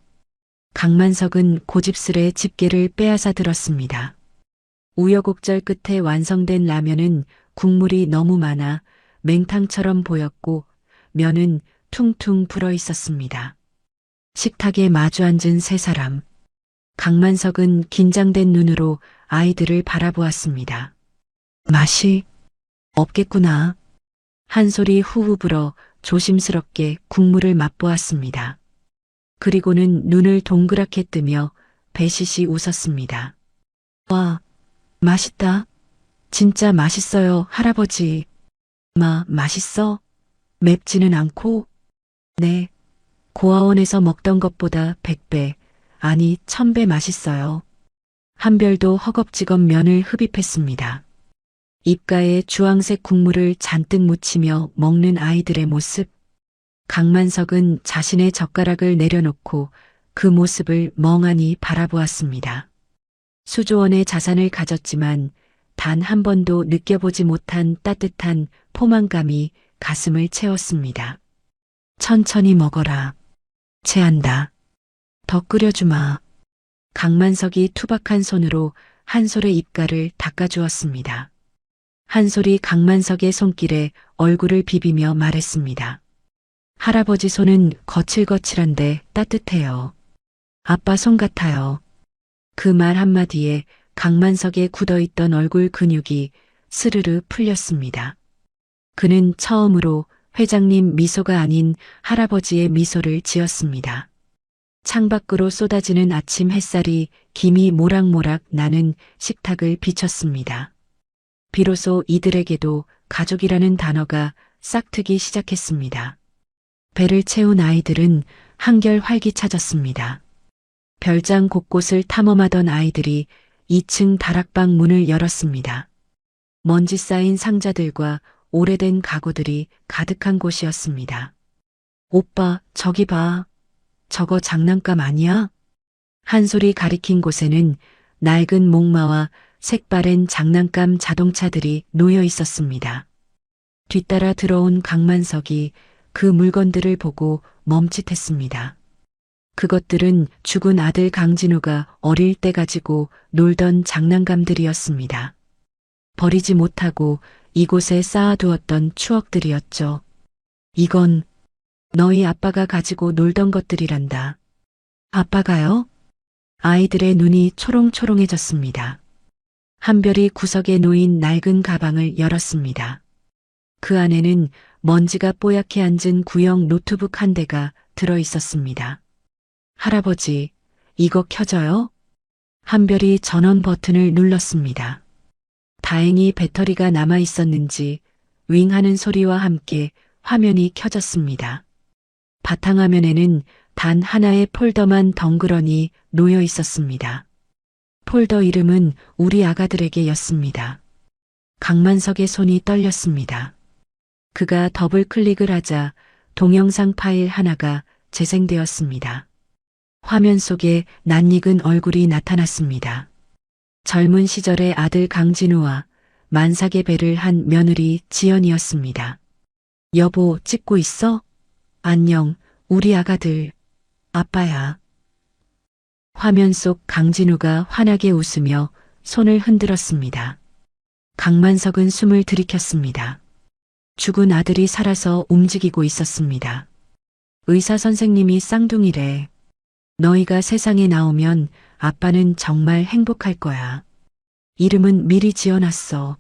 강만석은 고집스레 집게를 빼앗아 들었습니다. 우여곡절 끝에 완성된 라면은 국물이 너무 많아 맹탕처럼 보였고 면은 퉁퉁 불어 있었습니다. 식탁에 마주 앉은 세 사람. 강만석은 긴장된 눈으로 아이들을 바라보았습니다. 맛이 없겠구나. 한솔이 후후 불어 조심스럽게 국물을 맛보았습니다. 그리고는 눈을 동그랗게 뜨며 배시시 웃었습니다. 와, 맛있다. 진짜 맛있어요, 할아버지. 맛있어? 맵지는 않고? 네, 고아원에서 먹던 것보다 100배, 아니 1000배 맛있어요. 한별도 허겁지겁 면을 흡입했습니다. 입가에 주황색 국물을 잔뜩 묻히며 먹는 아이들의 모습. 강만석은 자신의 젓가락을 내려놓고 그 모습을 멍하니 바라보았습니다. 수조원의 자산을 가졌지만 단 한 번도 느껴보지 못한 따뜻한 포만감이 가슴을 채웠습니다. 천천히 먹어라. 체한다. 더 끓여주마. 강만석이 투박한 손으로 한솔의 입가를 닦아주었습니다. 한솔이 강만석의 손길에 얼굴을 비비며 말했습니다. 할아버지 손은 거칠거칠한데 따뜻해요. 아빠 손 같아요. 그 말 한마디에 강만석의 굳어있던 얼굴 근육이 스르르 풀렸습니다. 그는 처음으로 회장님 미소가 아닌 할아버지의 미소를 지었습니다. 창밖으로 쏟아지는 아침 햇살이 김이 모락모락 나는 식탁을 비췄습니다. 비로소 이들에게도 가족이라는 단어가 싹트기 시작했습니다. 배를 채운 아이들은 한결 활기차졌습니다. 별장 곳곳을 탐험하던 아이들이 2층 다락방 문을 열었습니다. 먼지 쌓인 상자들과 오래된 가구들이 가득한 곳이었습니다. 오빠, 저기 봐. 저거 장난감 아니야? 한솔이 가리킨 곳에는 낡은 목마와 색바랜 장난감 자동차들이 놓여 있었습니다. 뒤따라 들어온 강만석이 그 물건들을 보고 멈칫했습니다. 그것들은 죽은 아들 강진우가 어릴 때 가지고 놀던 장난감들이었습니다. 버리지 못하고 이곳에 쌓아두었던 추억들이었죠. 이건 너희 아빠가 가지고 놀던 것들이란다. 아빠가요? 아이들의 눈이 초롱초롱해졌습니다. 한별이 구석에 놓인 낡은 가방을 열었습니다. 그 안에는 먼지가 뽀얗게 앉은 구형 노트북 한 대가 들어 있었습니다. 할아버지, 이거 켜져요? 한별이 전원 버튼을 눌렀습니다. 다행히 배터리가 남아 있었는지 윙 하는 소리와 함께 화면이 켜졌습니다. 바탕화면에는 단 하나의 폴더만 덩그러니 놓여 있었습니다. 폴더 이름은 우리 아가들에게였습니다. 강만석의 손이 떨렸습니다. 그가 더블 클릭을 하자 동영상 파일 하나가 재생되었습니다. 화면 속에 낯익은 얼굴이 나타났습니다. 젊은 시절의 아들 강진우와 만삭의 배를 한 며느리 지연이었습니다. 여보, 찍고 있어? 안녕, 우리 아가들. 아빠야. 화면 속 강진우가 환하게 웃으며 손을 흔들었습니다. 강만석은 숨을 들이켰습니다. 죽은 아들이 살아서 움직이고 있었습니다. 의사 선생님이 쌍둥이래. 너희가 세상에 나오면 아빠는 정말 행복할 거야. 이름은 미리 지어놨어.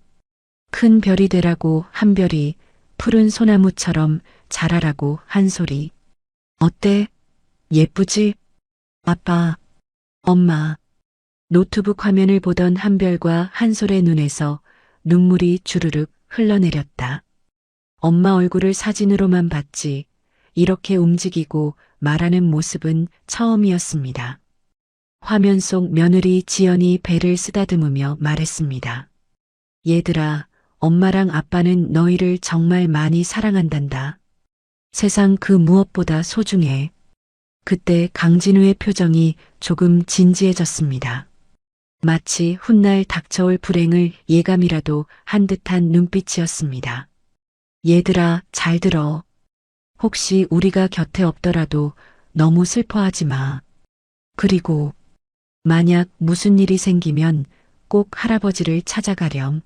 큰 별이 되라고 한별이, 푸른 소나무처럼 자라라고 한솔이. 어때? 예쁘지? 아빠, 엄마. 노트북 화면을 보던 한별과 한솔의 눈에서 눈물이 주르륵 흘러내렸다. 엄마 얼굴을 사진으로만 봤지 이렇게 움직이고 말하는 모습은 처음이었습니다. 화면 속 며느리 지연이 배를 쓰다듬으며 말했습니다. 얘들아, 엄마랑 아빠는 너희를 정말 많이 사랑한단다. 세상 그 무엇보다 소중해. 그때 강진우의 표정이 조금 진지해졌습니다. 마치 훗날 닥쳐올 불행을 예감이라도 한 듯한 눈빛이었습니다. 얘들아, 잘 들어. 혹시 우리가 곁에 없더라도 너무 슬퍼하지 마. 그리고 만약 무슨 일이 생기면 꼭 할아버지를 찾아가렴.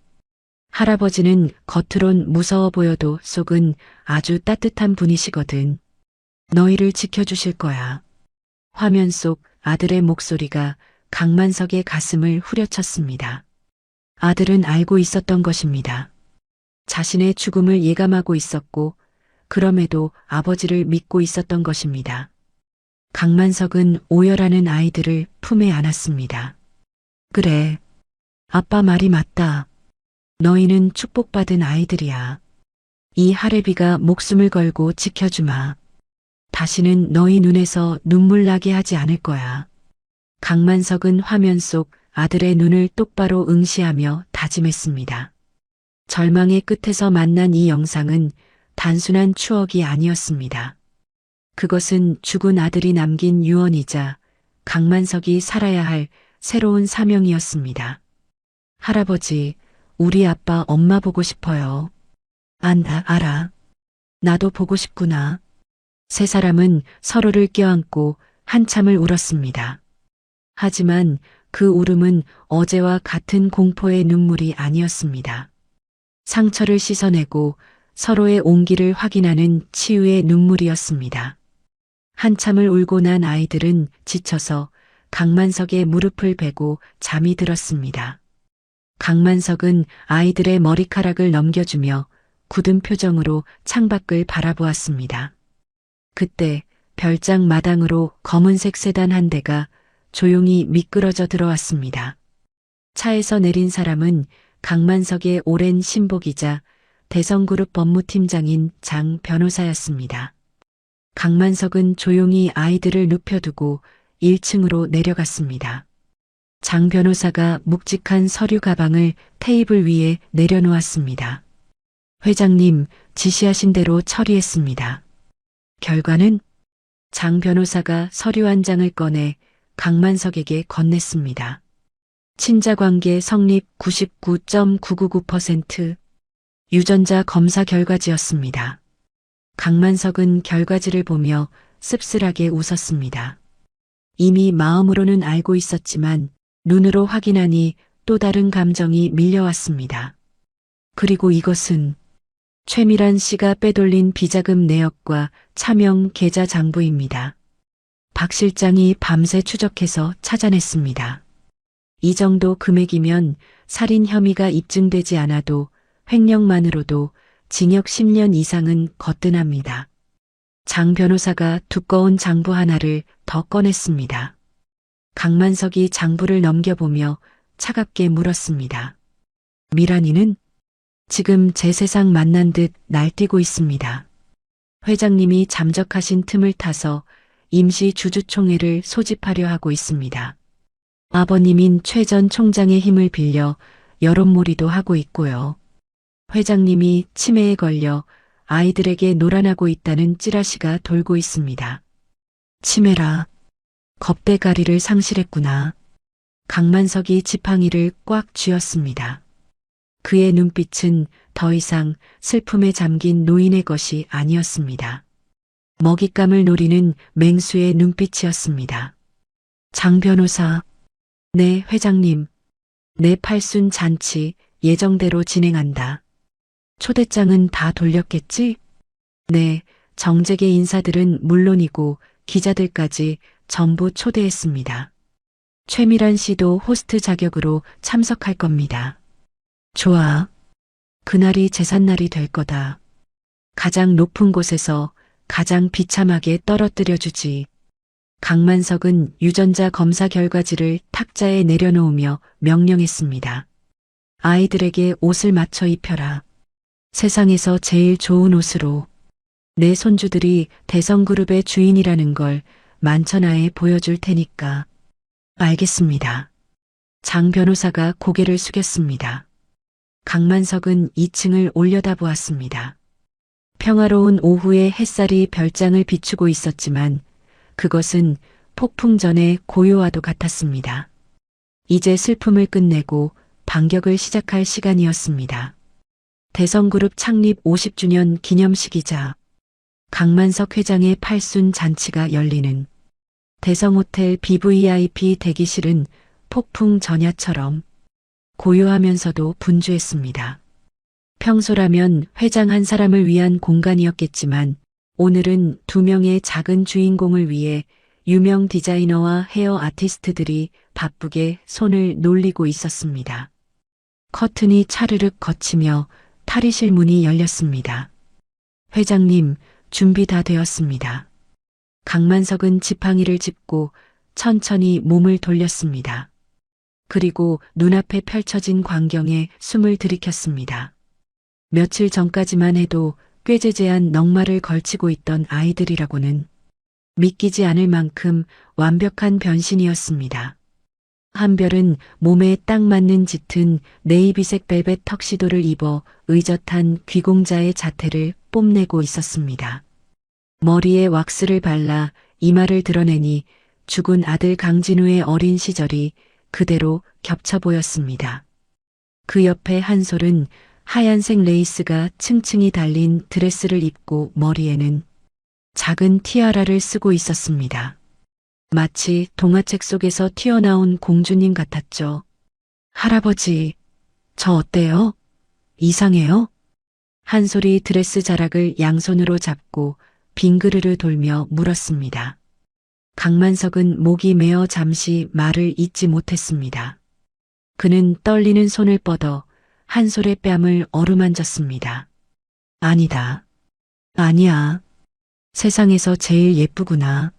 할아버지는 겉으론 무서워 보여도 속은 아주 따뜻한 분이시거든. 너희를 지켜주실 거야. 화면 속 아들의 목소리가 강만석의 가슴을 후려쳤습니다. 아들은 알고 있었던 것입니다. 자신의 죽음을 예감하고 있었고 그럼에도 아버지를 믿고 있었던 것입니다. 강만석은 오열하는 아이들을 품에 안았습니다. 그래, 아빠 말이 맞다. 너희는 축복받은 아이들이야. 이 할애비가 목숨을 걸고 지켜주마. 다시는 너희 눈에서 눈물 나게 하지 않을 거야. 강만석은 화면 속 아들의 눈을 똑바로 응시하며 다짐했습니다. 절망의 끝에서 만난 이 영상은 단순한 추억이 아니었습니다. 그것은 죽은 아들이 남긴 유언이자 강만석이 살아야 할 새로운 사명이었습니다. 할아버지, 우리 아빠 엄마 보고 싶어요. 알아. 나도 보고 싶구나. 세 사람은 서로를 껴안고 한참을 울었습니다. 하지만 그 울음은 어제와 같은 공포의 눈물이 아니었습니다. 상처를 씻어내고 서로의 온기를 확인하는 치유의 눈물이었습니다. 한참을 울고 난 아이들은 지쳐서 강만석의 무릎을 베고 잠이 들었습니다. 강만석은 아이들의 머리카락을 넘겨주며 굳은 표정으로 창밖을 바라보았습니다. 그때 별장 마당으로 검은색 세단 한 대가 조용히 미끄러져 들어왔습니다. 차에서 내린 사람은 강만석의 오랜 신복이자 대성그룹 법무팀장인 장 변호사였습니다. 강만석은 조용히 아이들을 눕혀두고 1층으로 내려갔습니다. 장 변호사가 묵직한 서류 가방을 테이블 위에 내려놓았습니다. 회장님, 지시하신 대로 처리했습니다. 결과는? 장 변호사가 서류 한 장을 꺼내 강만석에게 건넸습니다. 친자관계 성립 99.999%, 유전자 검사 결과지였습니다. 강만석은 결과지를 보며 씁쓸하게 웃었습니다. 이미 마음으로는 알고 있었지만 눈으로 확인하니 또 다른 감정이 밀려왔습니다. 그리고 이것은 최미란 씨가 빼돌린 비자금 내역과 차명 계좌 장부입니다. 박 실장이 밤새 추적해서 찾아냈습니다. 이 정도 금액이면 살인 혐의가 입증되지 않아도 횡령만으로도 징역 10년 이상은 거뜬합니다. 장 변호사가 두꺼운 장부 하나를 더 꺼냈습니다. 강만석이 장부를 넘겨보며 차갑게 물었습니다. 미란이는? 지금 제 세상 만난 듯 날뛰고 있습니다. 회장님이 잠적하신 틈을 타서 임시 주주총회를 소집하려 하고 있습니다. 아버님인 최 전 총장의 힘을 빌려 여론몰이도 하고 있고요. 회장님이 치매에 걸려 아이들에게 노란하고 있다는 찌라시가 돌고 있습니다. 치매라. 겁대가리를 상실했구나. 강만석이 지팡이를 꽉 쥐었습니다. 그의 눈빛은 더 이상 슬픔에 잠긴 노인의 것이 아니었습니다. 먹잇감을 노리는 맹수의 눈빛이었습니다. 장 변호사. 네, 회장님. 내 팔순 잔치 예정대로 진행한다. 초대장은 다 돌렸겠지? 네, 정재계 인사들은 물론이고 기자들까지 전부 초대했습니다. 최미란 씨도 호스트 자격으로 참석할 겁니다. 좋아. 그날이 제삿날이 될 거다. 가장 높은 곳에서 가장 비참하게 떨어뜨려 주지. 강만석은 유전자 검사 결과지를 탁자에 내려놓으며 명령했습니다. 아이들에게 옷을 맞춰 입혀라. 세상에서 제일 좋은 옷으로. 내 손주들이 대성그룹의 주인이라는 걸 만천하에 보여줄 테니까. 알겠습니다. 장 변호사가 고개를 숙였습니다. 강만석은 2층을 올려다보았습니다. 평화로운 오후에 햇살이 별장을 비추고 있었지만 그것은 폭풍 전의 고요와도 같았습니다. 이제 슬픔을 끝내고 반격을 시작할 시간이었습니다. 대성그룹 창립 50주년 기념식이자 강만석 회장의 팔순 잔치가 열리는 대성호텔 BVIP 대기실은 폭풍 전야처럼 고요하면서도 분주했습니다. 평소라면 회장 한 사람을 위한 공간이었겠지만 오늘은 2명의 작은 주인공을 위해 유명 디자이너와 헤어 아티스트들이 바쁘게 손을 놀리고 있었습니다. 커튼이 차르륵 거치며 탈의실 문이 열렸습니다. 회장님, 준비 다 되었습니다. 강만석은 지팡이를 짚고 천천히 몸을 돌렸습니다. 그리고 눈앞에 펼쳐진 광경에 숨을 들이켰습니다. 며칠 전까지만 해도 꾀죄죄한 넉마를 걸치고 있던 아이들이라고는 믿기지 않을 만큼 완벽한 변신이었습니다. 한별은 몸에 딱 맞는 짙은 네이비색 벨벳 턱시도를 입어 의젓한 귀공자의 자태를 뽐내고 있었습니다. 머리에 왁스를 발라 이마를 드러내니 죽은 아들 강진우의 어린 시절이 그대로 겹쳐 보였습니다. 그 옆에 한솔은 하얀색 레이스가 층층이 달린 드레스를 입고 머리에는 작은 티아라를 쓰고 있었습니다. 마치 동화책 속에서 튀어나온 공주님 같았죠. 할아버지, 저 어때요? 이상해요? 한솔이 드레스 자락을 양손으로 잡고 빙그르르 돌며 물었습니다. 강만석은 목이 메어 잠시 말을 잇지 못했습니다. 그는 떨리는 손을 뻗어 한솔의 뺨을 어루만졌습니다. 아니다. 아니야. 세상에서 제일 예쁘구나.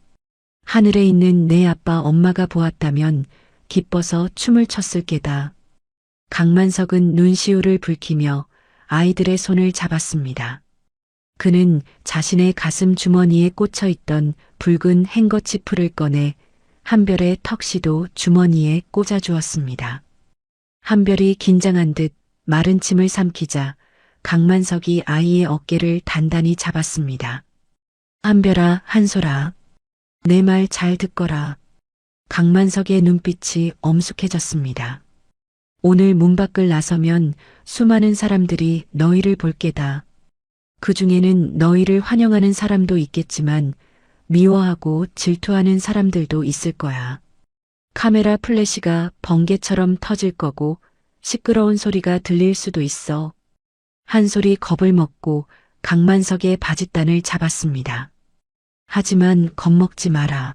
하늘에 있는 내 아빠 엄마가 보았다면 기뻐서 춤을 췄을 게다. 강만석은 눈시울을 붉히며 아이들의 손을 잡았습니다. 그는 자신의 가슴 주머니에 꽂혀 있던 붉은 행거치프를 꺼내 한별의 턱시도 주머니에 꽂아주었습니다. 한별이 긴장한 듯 마른 침을 삼키자 강만석이 아이의 어깨를 단단히 잡았습니다. 한별아, 한솔아, 내 말 잘 듣거라. 강만석의 눈빛이 엄숙해졌습니다. 오늘 문 밖을 나서면 수많은 사람들이 너희를 볼 게다. 그 중에는 너희를 환영하는 사람도 있겠지만 미워하고 질투하는 사람들도 있을 거야. 카메라 플래시가 번개처럼 터질 거고 시끄러운 소리가 들릴 수도 있어. 한솔이 겁을 먹고 강만석의 바짓단을 잡았습니다. 하지만 겁먹지 마라.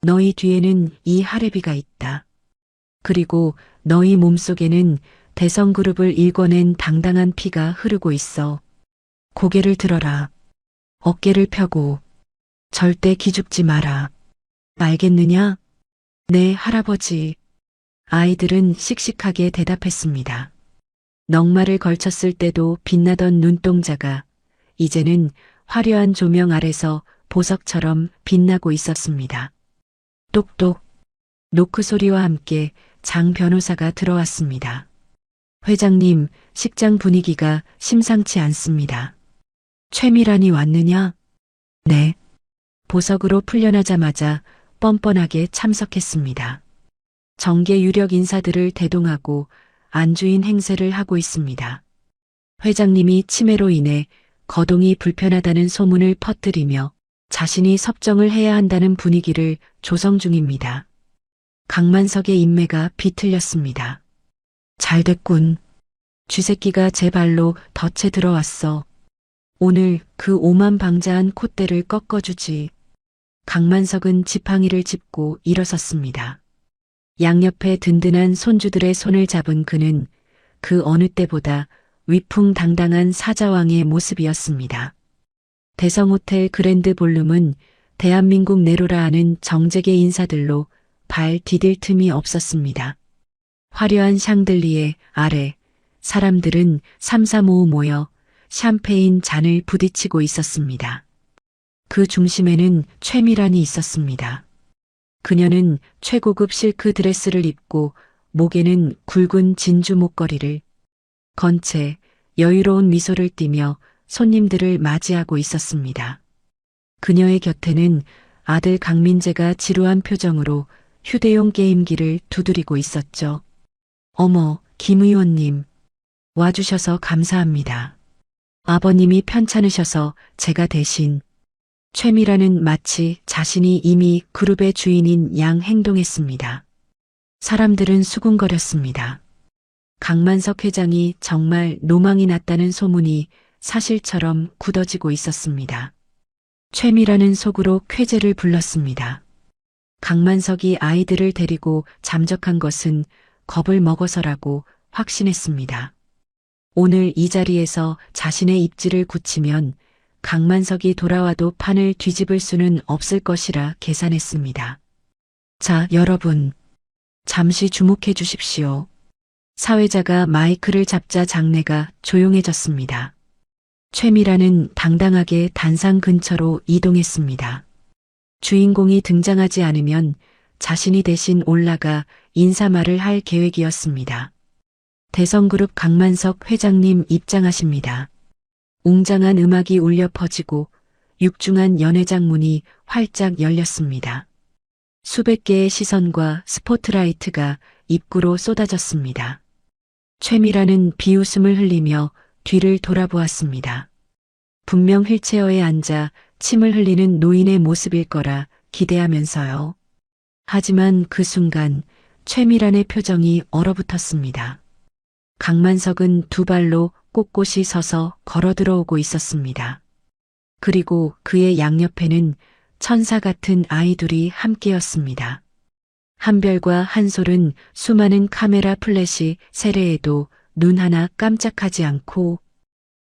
너희 뒤에는 이 하레비가 있다. 그리고 너희 몸속에는 대성그룹을 일궈낸 당당한 피가 흐르고 있어. 고개를 들어라. 어깨를 펴고 절대 기죽지 마라. 알겠느냐? 네, 할아버지. 아이들은 씩씩하게 대답했습니다. 넉마를 걸쳤을 때도 빛나던 눈동자가 이제는 화려한 조명 아래서 보석처럼 빛나고 있었습니다. 똑똑. 노크 소리와 함께 장 변호사가 들어왔습니다. 회장님, 식장 분위기가 심상치 않습니다. 최미란이 왔느냐? 네. 보석으로 풀려나자마자 뻔뻔하게 참석했습니다. 정계 유력 인사들을 대동하고 안주인 행세를 하고 있습니다. 회장님이 치매로 인해 거동이 불편하다는 소문을 퍼뜨리며 자신이 섭정을 해야 한다는 분위기를 조성 중입니다. 강만석의 인매가 비틀렸습니다. 잘됐군. 쥐새끼가 제 발로 덫에 들어왔어. 오늘 그 오만방자한 콧대를 꺾어주지. 강만석은 지팡이를 짚고 일어섰습니다. 양옆에 든든한 손주들의 손을 잡은 그는 그 어느 때보다 위풍당당한 사자왕의 모습이었습니다. 대성호텔 그랜드 볼룸은 대한민국 내로라 하는 정재계 인사들로 발 디딜 틈이 없었습니다. 화려한 샹들리에 아래 사람들은 삼삼오오 모여 샴페인 잔을 부딪히고 있었습니다. 그 중심에는 최미란이 있었습니다. 그녀는 최고급 실크 드레스를 입고 목에는 굵은 진주 목걸이를 건 채 여유로운 미소를 띠며 손님들을 맞이하고 있었습니다. 그녀의 곁에는 아들 강민재가 지루한 표정으로 휴대용 게임기를 두드리고 있었죠. 어머, 김 의원님. 와주셔서 감사합니다. 아버님이 편찮으셔서 제가 대신. 최미라는 마치 자신이 이미 그룹의 주인인 양 행동했습니다. 사람들은 수군거렸습니다. 강만석 회장이 정말 노망이 났다는 소문이 사실처럼 굳어지고 있었습니다. 최미라는 속으로 쾌재를 불렀습니다. 강만석이 아이들을 데리고 잠적한 것은 겁을 먹어서라고 확신했습니다. 오늘 이 자리에서 자신의 입지를 굳히면 강만석이 돌아와도 판을 뒤집을 수는 없을 것이라 계산했습니다. 자, 여러분. 잠시 주목해 주십시오. 사회자가 마이크를 잡자 장내가 조용해졌습니다. 최미라는 당당하게 단상 근처로 이동했습니다. 주인공이 등장하지 않으면 자신이 대신 올라가 인사말을 할 계획이었습니다. 대성그룹 강만석 회장님 입장하십니다. 웅장한 음악이 울려 퍼지고 육중한 연회장 문이 활짝 열렸습니다. 수백 개의 시선과 스포트라이트가 입구로 쏟아졌습니다. 최미라는 비웃음을 흘리며 뒤를 돌아보았습니다. 분명 휠체어에 앉아 침을 흘리는 노인의 모습일 거라 기대하면서요. 하지만 그 순간 최미란의 표정이 얼어붙었습니다. 강만석은 두 발로 꼿꼿이 서서 걸어 들어오고 있었습니다. 그리고 그의 양옆에는 천사 같은 아이들이 함께였습니다. 한별과 한솔은 수많은 카메라 플래시 세례에도 눈 하나 깜짝하지 않고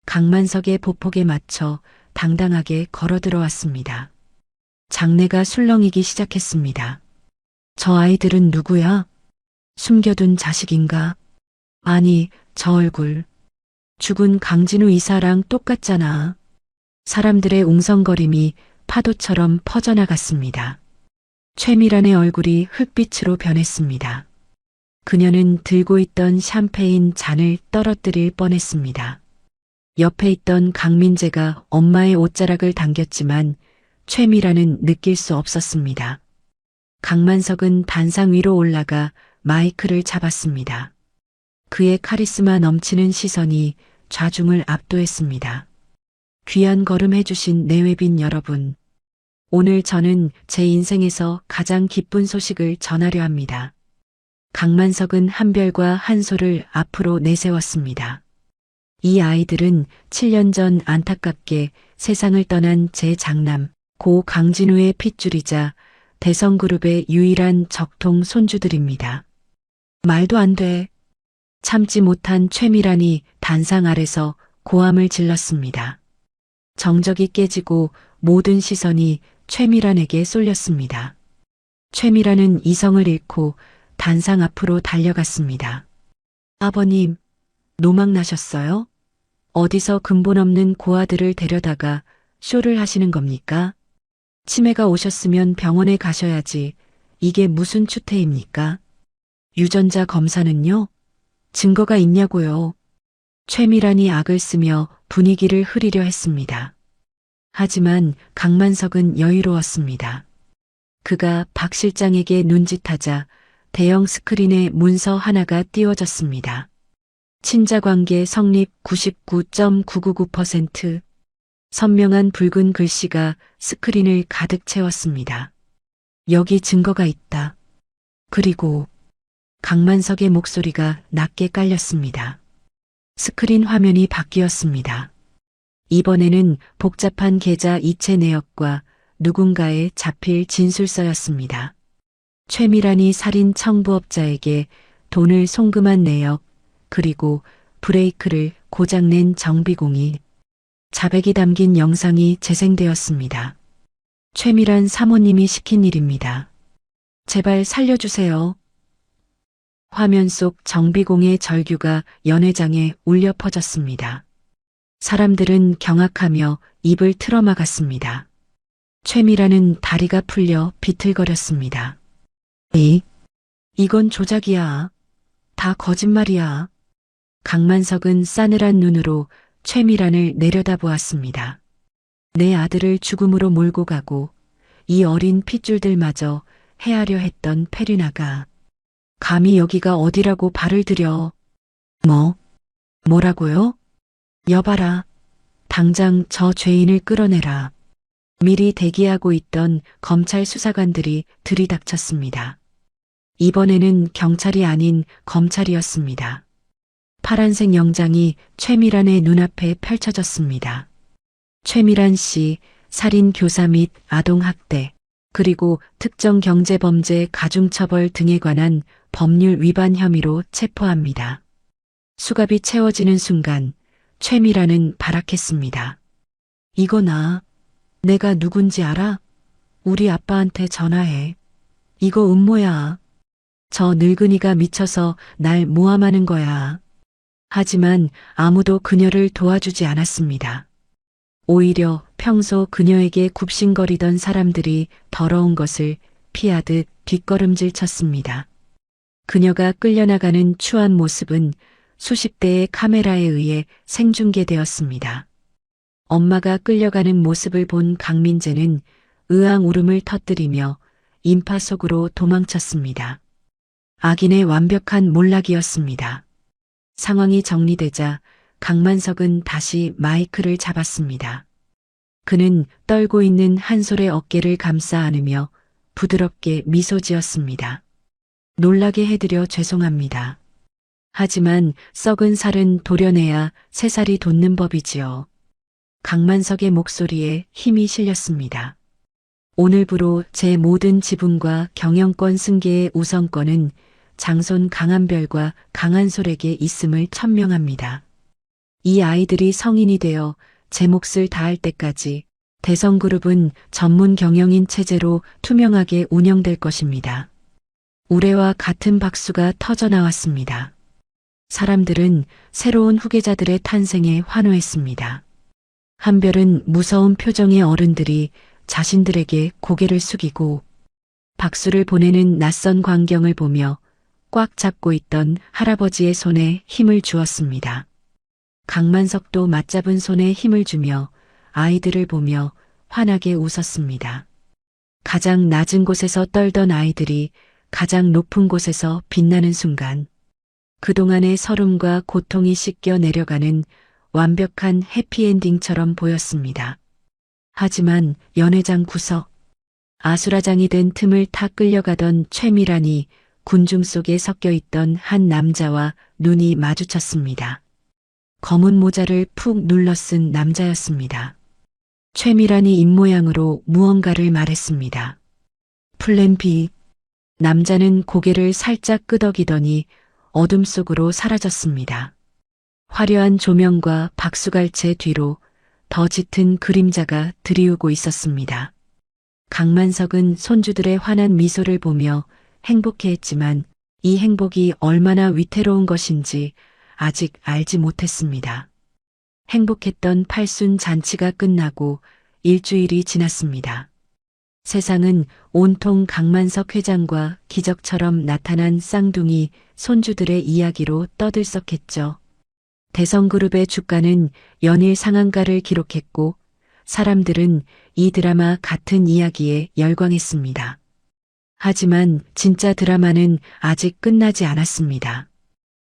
강만석의 보폭에 맞춰 당당하게 걸어 들어왔습니다. 장내가 술렁이기 시작했습니다. 저 아이들은 누구야? 숨겨둔 자식인가? 아니, 저 얼굴. 죽은 강진우 이사랑 똑같잖아. 사람들의 웅성거림이 파도처럼 퍼져나갔습니다. 최미란의 얼굴이 흙빛으로 변했습니다. 그녀는 들고 있던 샴페인 잔을 떨어뜨릴 뻔했습니다. 옆에 있던 강민재가 엄마의 옷자락을 당겼지만 최미란은 느낄 수 없었습니다. 강만석은 단상 위로 올라가 마이크를 잡았습니다. 그의 카리스마 넘치는 시선이 좌중을 압도했습니다. 귀한 걸음 해주신 내외빈 여러분. 오늘 저는 제 인생에서 가장 기쁜 소식을 전하려 합니다. 강만석은 한별과 한솔을 앞으로 내세웠습니다. 이 아이들은 7년 전 안타깝게 세상을 떠난 제 장남 고 강진우의 핏줄이자 대성그룹의 유일한 적통 손주들입니다. 말도 안 돼. 참지 못한 최미란이 단상 아래서 고함을 질렀습니다. 정적이 깨지고 모든 시선이 최미란에게 쏠렸습니다. 최미란은 이성을 잃고 단상 앞으로 달려갔습니다. 아버님, 노망 나셨어요? 어디서 근본 없는 고아들을 데려다가 쇼를 하시는 겁니까? 치매가 오셨으면 병원에 가셔야지. 이게 무슨 추태입니까? 유전자 검사는요? 증거가 있냐고요? 최미란이 악을 쓰며 분위기를 흐리려 했습니다. 하지만 강만석은 여유로웠습니다. 그가 박 실장에게 눈짓하자 대형 스크린에 문서 하나가 띄워졌습니다. 친자관계 성립 99.999%. 선명한 붉은 글씨가 스크린을 가득 채웠습니다. 여기 증거가 있다. 그리고 강만석의 목소리가 낮게 깔렸습니다. 스크린 화면이 바뀌었습니다. 이번에는 복잡한 계좌 이체 내역과 누군가의 자필 진술서였습니다. 최미란이 살인 청부업자에게 돈을 송금한 내역, 그리고 브레이크를 고장낸 정비공이 자백이 담긴 영상이 재생되었습니다. 최미란 사모님이 시킨 일입니다. 제발 살려주세요. 화면 속 정비공의 절규가 연회장에 울려 퍼졌습니다. 사람들은 경악하며 입을 틀어막았습니다. 최미란은 다리가 풀려 비틀거렸습니다. 이건 조작이야. 다 거짓말이야. 강만석은 싸늘한 눈으로 최미란을 내려다보았습니다. 내 아들을 죽음으로 몰고 가고 이 어린 핏줄들마저 해하려 했던 페리나가 감히 여기가 어디라고 발을 들여. 뭐라고요? 여봐라. 당장 저 죄인을 끌어내라. 미리 대기하고 있던 검찰 수사관들이 들이닥쳤습니다. 이번에는 경찰이 아닌 검찰이었습니다. 파란색 영장이 최미란의 눈앞에 펼쳐졌습니다. 최미란 씨 살인 교사 및 아동학대 그리고 특정 경제범죄 가중처벌 등에 관한 법률 위반 혐의로 체포합니다. 수갑이 채워지는 순간 최미란은 발악했습니다. 이거나 내가 누군지 알아? 우리 아빠한테 전화해. 이거 음모야. 저 늙은이가 미쳐서 날 모함하는 거야. 하지만 아무도 그녀를 도와주지 않았습니다. 오히려 평소 그녀에게 굽신거리던 사람들이 더러운 것을 피하듯 뒷걸음질 쳤습니다. 그녀가 끌려나가는 추한 모습은 수십 대의 카메라에 의해 생중계되었습니다. 엄마가 끌려가는 모습을 본 강민재는 의앙 울음을 터뜨리며 인파 속으로 도망쳤습니다. 악인의 완벽한 몰락이었습니다. 상황이 정리되자 강만석은 다시 마이크를 잡았습니다. 그는 떨고 있는 한솔의 어깨를 감싸 안으며 부드럽게 미소 지었습니다. 놀라게 해드려 죄송합니다. 하지만 썩은 살은 도려내야 새살이 돋는 법이지요. 강만석의 목소리에 힘이 실렸습니다. 오늘부로 제 모든 지분과 경영권 승계의 우선권은 장손 강한별과 강한솔에게 있음을 천명합니다. 이 아이들이 성인이 되어 제 몫을 다할 때까지 대성그룹은 전문 경영인 체제로 투명하게 운영될 것입니다. 우레와 같은 박수가 터져나왔습니다. 사람들은 새로운 후계자들의 탄생에 환호했습니다. 한별은 무서운 표정의 어른들이 자신들에게 고개를 숙이고 박수를 보내는 낯선 광경을 보며 꽉 잡고 있던 할아버지의 손에 힘을 주었습니다. 강만석도 맞잡은 손에 힘을 주며 아이들을 보며 환하게 웃었습니다. 가장 낮은 곳에서 떨던 아이들이 가장 높은 곳에서 빛나는 순간 그동안의 서름과 고통이 씻겨 내려가는 완벽한 해피엔딩처럼 보였습니다. 하지만 연회장 구석, 아수라장이 된 틈을 타 끌려가던 최미란이 군중 속에 섞여 있던 한 남자와 눈이 마주쳤습니다. 검은 모자를 푹 눌러 쓴 남자였습니다. 최미란이 입모양으로 무언가를 말했습니다. 플랜 B. 남자는 고개를 살짝 끄덕이더니 어둠 속으로 사라졌습니다. 화려한 조명과 박수갈채 뒤로 더 짙은 그림자가 드리우고 있었습니다. 강만석은 손주들의 환한 미소를 보며 행복해했지만 이 행복이 얼마나 위태로운 것인지 아직 알지 못했습니다. 행복했던 팔순 잔치가 끝나고 일주일이 지났습니다. 세상은 온통 강만석 회장과 기적처럼 나타난 쌍둥이 손주들의 이야기로 떠들썩했죠. 대성그룹의 주가는 연일 상한가를 기록했고 사람들은 이 드라마 같은 이야기에 열광했습니다. 하지만 진짜 드라마는 아직 끝나지 않았습니다.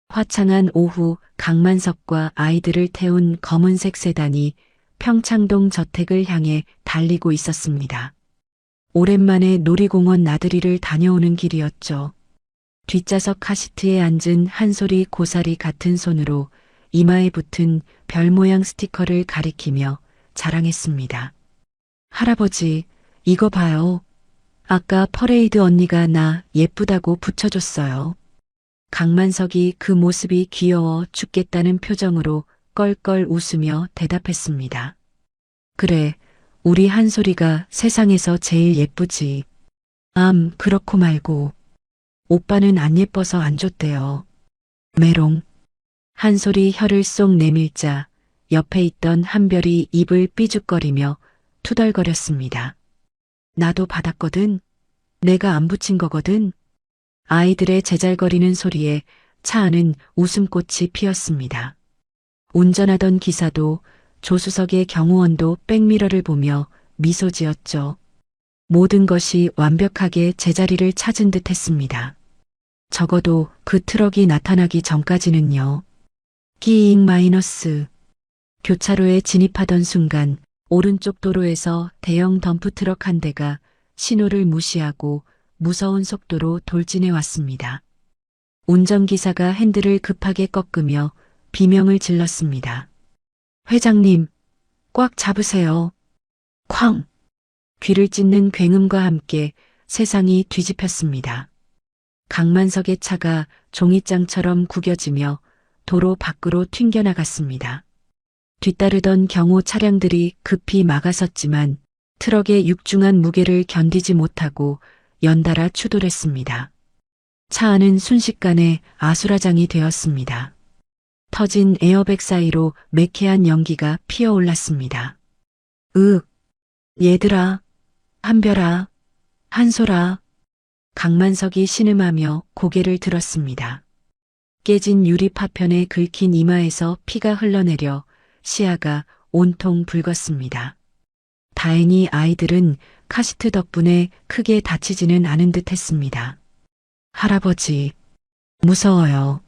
화창한 오후 강만석과 아이들을 태운 검은색 세단이 평창동 저택을 향해 달리고 있었습니다. 오랜만에 놀이공원 나들이를 다녀오는 길이었죠. 뒷좌석 카시트에 앉은 한솔이 고사리 같은 손으로 이마에 붙은 별 모양 스티커를 가리키며 자랑했습니다. 할아버지, 이거 봐요. 아까 퍼레이드 언니가 나 예쁘다고 붙여줬어요. 강만석이 그 모습이 귀여워 죽겠다는 표정으로 껄껄 웃으며 대답했습니다. 그래, 우리 한솔이가 세상에서 제일 예쁘지. 그렇고 말고. 오빠는 안 예뻐서 안 줬대요. 메롱. 한솔이 혀를 쏙 내밀자 옆에 있던 한별이 입을 삐죽거리며 투덜거렸습니다. 나도 받았거든. 내가 안 붙인 거거든. 아이들의 제잘거리는 소리에 차 안은 웃음꽃이 피었습니다. 운전하던 기사도 조수석의 경호원도 백미러를 보며 미소 지었죠. 모든 것이 완벽하게 제자리를 찾은 듯 했습니다. 적어도 그 트럭이 나타나기 전까지는요. 끼잉 마이너스. 교차로에 진입하던 순간 오른쪽 도로에서 대형 덤프트럭 한 대가 신호를 무시하고 무서운 속도로 돌진해 왔습니다. 운전기사가 핸들을 급하게 꺾으며 비명을 질렀습니다. 회장님, 꽉 잡으세요. 쾅! 귀를 찢는 굉음과 함께 세상이 뒤집혔습니다. 강만석의 차가 종이장처럼 구겨지며 도로 밖으로 튕겨나갔습니다. 뒤따르던 경호 차량들이 급히 막아섰지만 트럭의 육중한 무게를 견디지 못하고 연달아 추돌했습니다. 차 안은 순식간에 아수라장이 되었습니다. 터진 에어백 사이로 매캐한 연기가 피어올랐습니다. 얘들아, 한별아, 한솔아. 강만석이 신음하며 고개를 들었습니다. 깨진 유리 파편에 긁힌 이마에서 피가 흘러내려 시야가 온통 붉었습니다. 다행히 아이들은 카시트 덕분에 크게 다치지는 않은 듯 했습니다. 할아버지, 무서워요.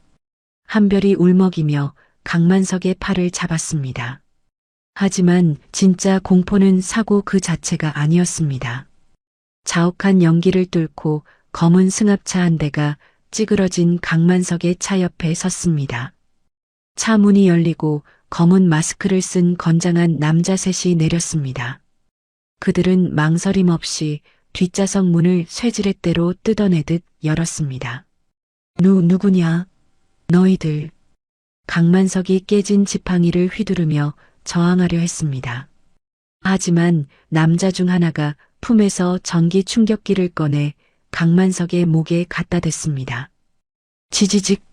한별이 울먹이며 강만석의 팔을 잡았습니다. 하지만 진짜 공포는 사고 그 자체가 아니었습니다. 자욱한 연기를 뚫고 검은 승합차 한 대가 찌그러진 강만석의 차 옆에 섰습니다. 차 문이 열리고 검은 마스크를 쓴 건장한 남자 셋이 내렸습니다. 그들은 망설임 없이 뒷좌석 문을 쇠지렛대로 뜯어내듯 열었습니다. 누구냐? 너희들. 강만석이 깨진 지팡이를 휘두르며 저항하려 했습니다. 하지만 남자 중 하나가 품에서 전기 충격기를 꺼내 강만석의 목에 갖다 댔습니다. 지지직.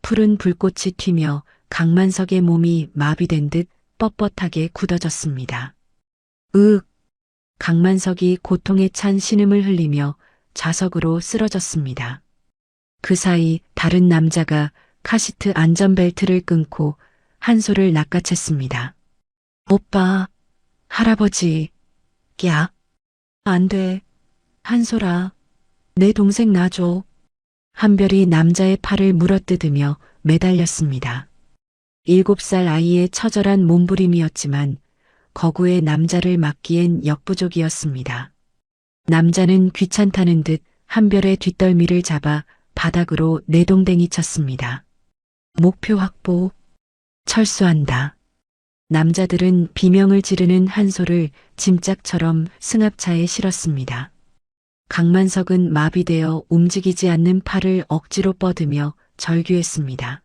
푸른 불꽃이 튀며 강만석의 몸이 마비된 듯 뻣뻣하게 굳어졌습니다. 으윽. 강만석이 고통에 찬 신음을 흘리며 좌석으로 쓰러졌습니다. 그 사이 다른 남자가 카시트 안전벨트를 끊고 한솔을 낚아챘습니다. 오빠, 할아버지, 야, 안 돼. 한솔아, 내 동생 놔줘. 한별이 남자의 팔을 물어뜯으며 매달렸습니다. 7살 아이의 처절한 몸부림이었지만 거구의 남자를 막기엔 역부족이었습니다. 남자는 귀찮다는 듯 한별의 뒷덜미를 잡아 바닥으로 내동댕이 쳤습니다. 목표 확보. 철수한다. 남자들은 비명을 지르는 한솔을 짐짝처럼 승합차에 실었습니다. 강만석은 마비되어 움직이지 않는 팔을 억지로 뻗으며 절규했습니다.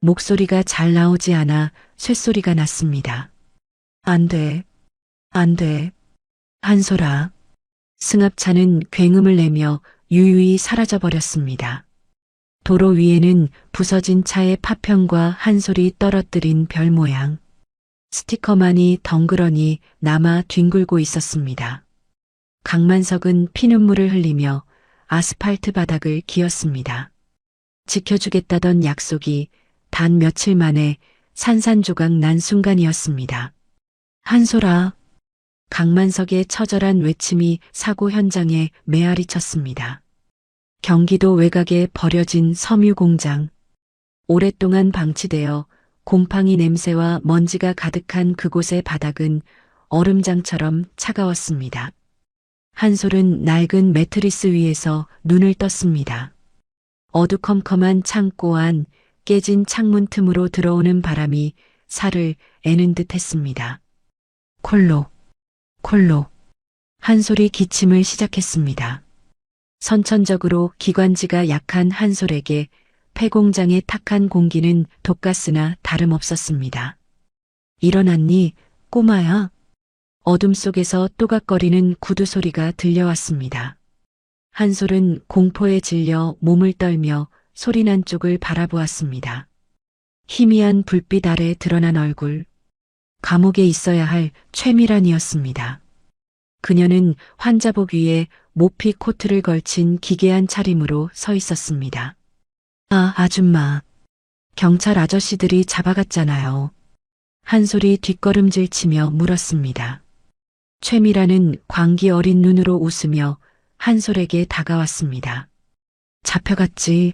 목소리가 잘 나오지 않아 쇳소리가 났습니다. 안 돼. 안 돼. 한솔아. 승합차는 굉음을 내며 유유히 사라져버렸습니다. 도로 위에는 부서진 차의 파편과 한솔이 떨어뜨린 별 모양. 스티커만이 덩그러니 남아 뒹굴고 있었습니다. 강만석은 피눈물을 흘리며 아스팔트 바닥을 기었습니다. 지켜주겠다던 약속이 단 며칠 만에 산산조각 난 순간이었습니다. 한솔아. 강만석의 처절한 외침이 사고 현장에 메아리 쳤습니다. 경기도 외곽에 버려진 섬유 공장. 오랫동안 방치되어 곰팡이 냄새와 먼지가 가득한 그곳의 바닥은 얼음장처럼 차가웠습니다. 한솔은 낡은 매트리스 위에서 눈을 떴습니다. 어두컴컴한 창고 안 깨진 창문 틈으로 들어오는 바람이 살을 애는 듯 했습니다. 콜록, 콜록. 한솔이 기침을 시작했습니다. 선천적으로 기관지가 약한 한솔에게 폐공장의 탁한 공기는 독가스나 다름없었습니다. 일어났니, 꼬마야? 어둠 속에서 또각거리는 구두 소리가 들려왔습니다. 한솔은 공포에 질려 몸을 떨며 소리난 쪽을 바라보았습니다. 희미한 불빛 아래 드러난 얼굴. 감옥에 있어야 할 최미란이었습니다. 그녀는 환자복 위에 모피 코트를 걸친 기괴한 차림으로 서 있었습니다. 아, 아줌마. 경찰 아저씨들이 잡아갔잖아요. 한솔이 뒷걸음질 치며 물었습니다. 최미란은 광기 어린 눈으로 웃으며 한솔에게 다가왔습니다. 잡혀갔지.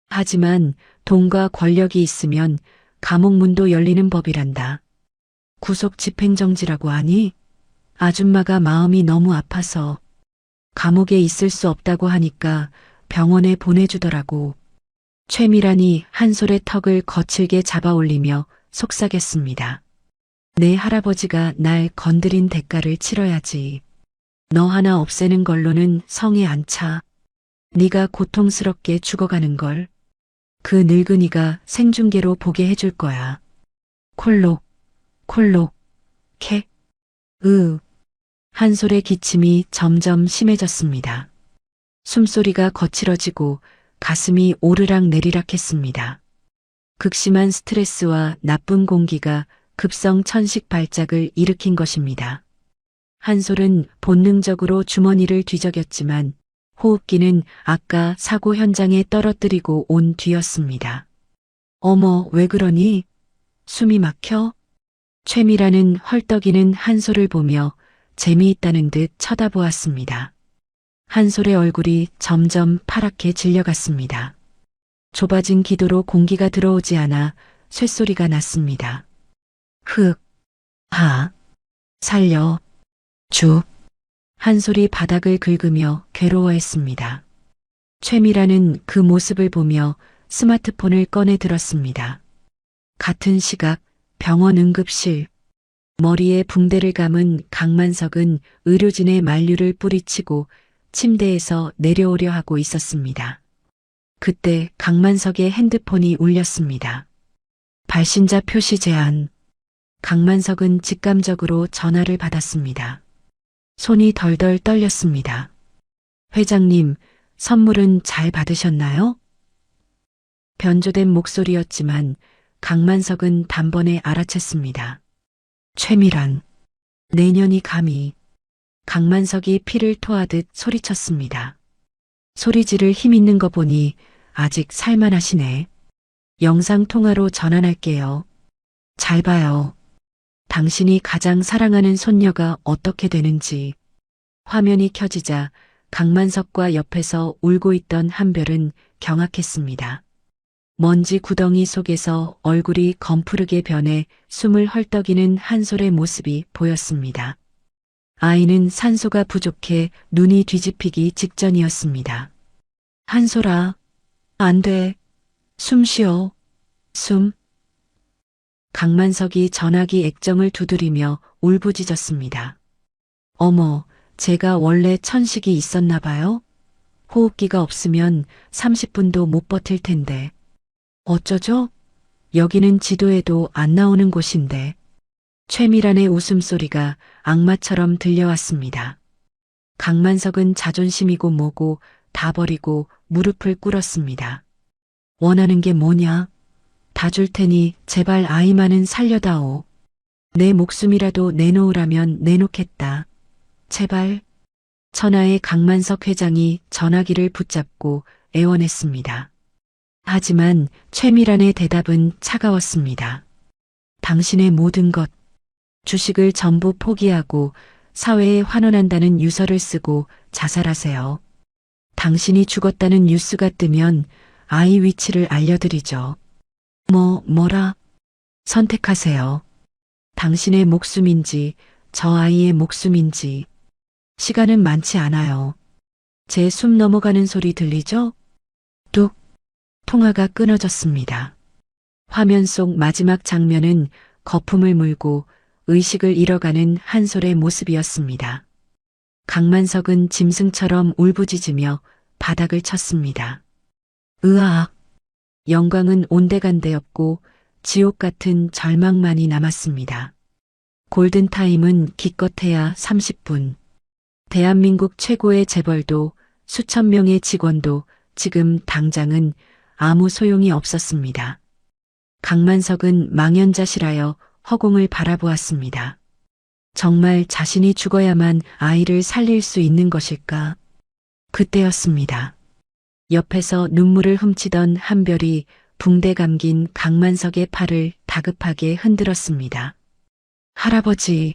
하지만 돈과 권력이 있으면 감옥 문도 열리는 법이란다. 구속 집행정지라고 하니? 아줌마가 마음이 너무 아파서 감옥에 있을 수 없다고 하니까 병원에 보내주더라고. 최미란이 한솔의 턱을 거칠게 잡아 올리며 속삭였습니다. 내 할아버지가 날 건드린 대가를 치러야지. 너 하나 없애는 걸로는 성에 안 차. 네가 고통스럽게 죽어가는 걸. 그 늙은이가 생중계로 보게 해줄 거야. 콜록, 콜록, 캐, 한솔의 기침이 점점 심해졌습니다. 숨소리가 거칠어지고 가슴이 오르락 내리락 했습니다. 극심한 스트레스와 나쁜 공기가 급성 천식 발작을 일으킨 것입니다. 한솔은 본능적으로 주머니를 뒤적였지만 호흡기는 아까 사고 현장에 떨어뜨리고 온 뒤였습니다. 어머, 왜 그러니? 숨이 막혀? 최미라는 헐떡이는 한솔을 보며 재미있다는 듯 쳐다보았습니다. 한솔의 얼굴이 점점 파랗게 질려갔습니다. 좁아진 기도로 공기가 들어오지 않아 쇳소리가 났습니다. 흑, 하, 살려, 주. 한솔이 바닥을 긁으며 괴로워했습니다. 최미라는 그 모습을 보며 스마트폰을 꺼내 들었습니다. 같은 시각 병원 응급실. 머리에 붕대를 감은 강만석은 의료진의 만류를 뿌리치고 침대에서 내려오려 하고 있었습니다. 그때 강만석의 핸드폰이 울렸습니다. 발신자 표시 제한. 강만석은 직감적으로 전화를 받았습니다. 손이 덜덜 떨렸습니다. 회장님, 선물은 잘 받으셨나요? 변조된 목소리였지만 강만석은 단번에 알아챘습니다. 최미란. 내년이 감히. 강만석이 피를 토하듯 소리쳤습니다. 소리 지를 힘 있는 거 보니 아직 살만하시네. 영상통화로 전환할게요. 잘 봐요. 당신이 가장 사랑하는 손녀가 어떻게 되는지. 화면이 켜지자 강만석과 옆에서 울고 있던 한별은 경악했습니다. 먼지 구덩이 속에서 얼굴이 검푸르게 변해 숨을 헐떡이는 한솔의 모습이 보였습니다. 아이는 산소가 부족해 눈이 뒤집히기 직전이었습니다. 한솔아, 안 돼. 숨 쉬어. 숨. 강만석이 전화기 액정을 두드리며 울부짖었습니다. 어머, 제가 원래 천식이 있었나 봐요? 호흡기가 없으면 30분도 못 버틸 텐데. 어쩌죠? 여기는 지도에도 안 나오는 곳인데. 최미란의 웃음소리가 악마처럼 들려왔습니다. 강만석은 자존심이고 뭐고 다 버리고 무릎을 꿇었습니다. 원하는 게 뭐냐? 다 줄 테니 제발 아이만은 살려다오. 내 목숨이라도 내놓으라면 내놓겠다. 제발. 천하의 강만석 회장이 전화기를 붙잡고 애원했습니다. 하지만 최미란의 대답은 차가웠습니다. 당신의 모든 것, 주식을 전부 포기하고 사회에 환원한다는 유서를 쓰고 자살하세요. 당신이 죽었다는 뉴스가 뜨면 아이 위치를 알려드리죠. 뭐라? 선택하세요. 당신의 목숨인지 저 아이의 목숨인지. 시간은 많지 않아요. 제 숨 넘어가는 소리 들리죠? 뚝. 통화가 끊어졌습니다. 화면 속 마지막 장면은 거품을 물고 의식을 잃어가는 한솔의 모습이었습니다. 강만석은 짐승처럼 울부짖으며 바닥을 쳤습니다. 으악. 영광은 온데간데였고 지옥 같은 절망만이 남았습니다. 골든타임은 기껏해야 30분. 대한민국 최고의 재벌도 수천 명의 직원도 지금 당장은 아무 소용이 없었습니다. 강만석은 망연자실하여 허공을 바라보았습니다. 정말 자신이 죽어야만 아이를 살릴 수 있는 것일까? 그때였습니다. 옆에서 눈물을 훔치던 한별이 붕대 감긴 강만석의 팔을 다급하게 흔들었습니다. 할아버지,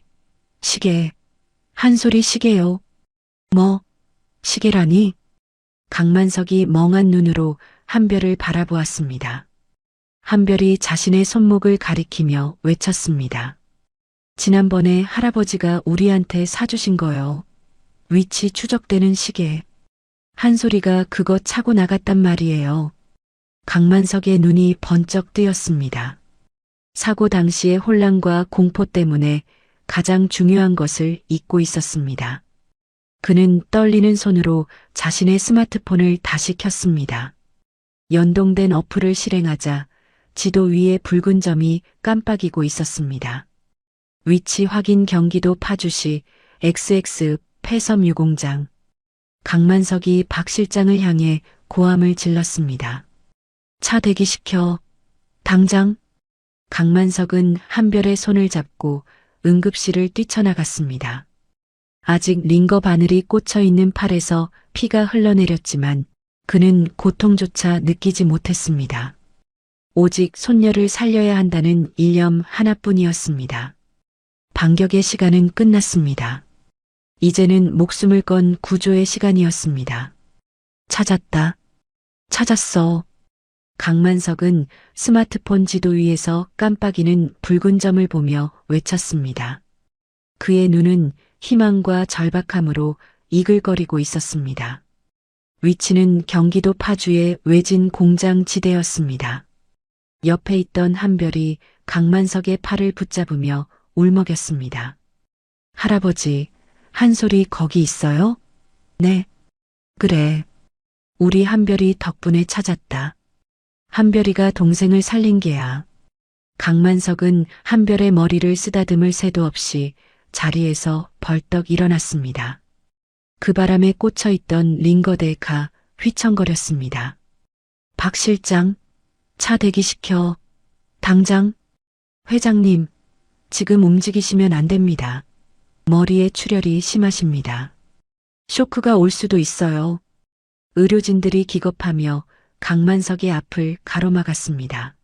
시계. 한솔이 시계요. 뭐, 시계라니? 강만석이 멍한 눈으로 한별을 바라보았습니다. 한별이 자신의 손목을 가리키며 외쳤습니다. 지난번에 할아버지가 우리한테 사주신 거요. 위치 추적되는 시계. 한솔이가 그거 차고 나갔단 말이에요. 강만석의 눈이 번쩍 뜨였습니다. 사고 당시의 혼란과 공포 때문에 가장 중요한 것을 잊고 있었습니다. 그는 떨리는 손으로 자신의 스마트폰을 다시 켰습니다. 연동된 어플을 실행하자 지도 위에 붉은 점이 깜빡이고 있었습니다. 위치 확인 경기도 파주시 XX 폐섬 유공장. 강만석이 박 실장을 향해 고함을 질렀습니다. 차 대기시켜. 당장. 강만석은 한별의 손을 잡고 응급실을 뛰쳐나갔습니다. 아직 링거 바늘이 꽂혀 있는 팔에서 피가 흘러내렸지만 그는 고통조차 느끼지 못했습니다. 오직 손녀를 살려야 한다는 일념 하나뿐이었습니다. 반격의 시간은 끝났습니다. 이제는 목숨을 건 구조의 시간이었습니다. 찾았다. 찾았어. 강만석은 스마트폰 지도 위에서 깜빡이는 붉은 점을 보며 외쳤습니다. 그의 눈은 희망과 절박함으로 이글거리고 있었습니다. 위치는 경기도 파주의 외진 공장 지대였습니다. 옆에 있던 한별이 강만석의 팔을 붙잡으며 울먹였습니다. 할아버지, 한솔이 거기 있어요? 네. 그래. 우리 한별이 덕분에 찾았다. 한별이가 동생을 살린 게야. 강만석은 한별의 머리를 쓰다듬을 새도 없이 자리에서 벌떡 일어났습니다. 그 바람에 꽂혀있던 링거대가 휘청거렸습니다. 박 실장, 차 대기시켜. 당장. 회장님, 지금 움직이시면 안 됩니다. 머리에 출혈이 심하십니다. 쇼크가 올 수도 있어요. 의료진들이 기겁하며 강만석의 앞을 가로막았습니다.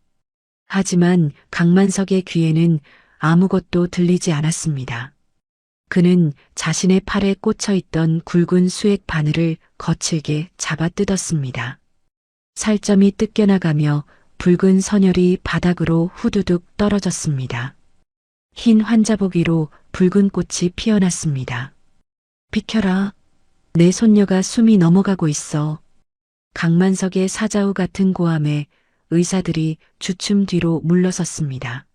하지만 강만석의 귀에는 아무것도 들리지 않았습니다. 그는 자신의 팔에 꽂혀 있던 굵은 수액 바늘을 거칠게 잡아 뜯었습니다. 살점이 뜯겨나가며 붉은 선혈이 바닥으로 후두둑 떨어졌습니다. 흰 환자복 위로 붉은 꽃이 피어났습니다. 비켜라. 내 손녀가 숨이 넘어가고 있어. 강만석의 사자우 같은 고함에 의사들이 주춤 뒤로 물러섰습니다.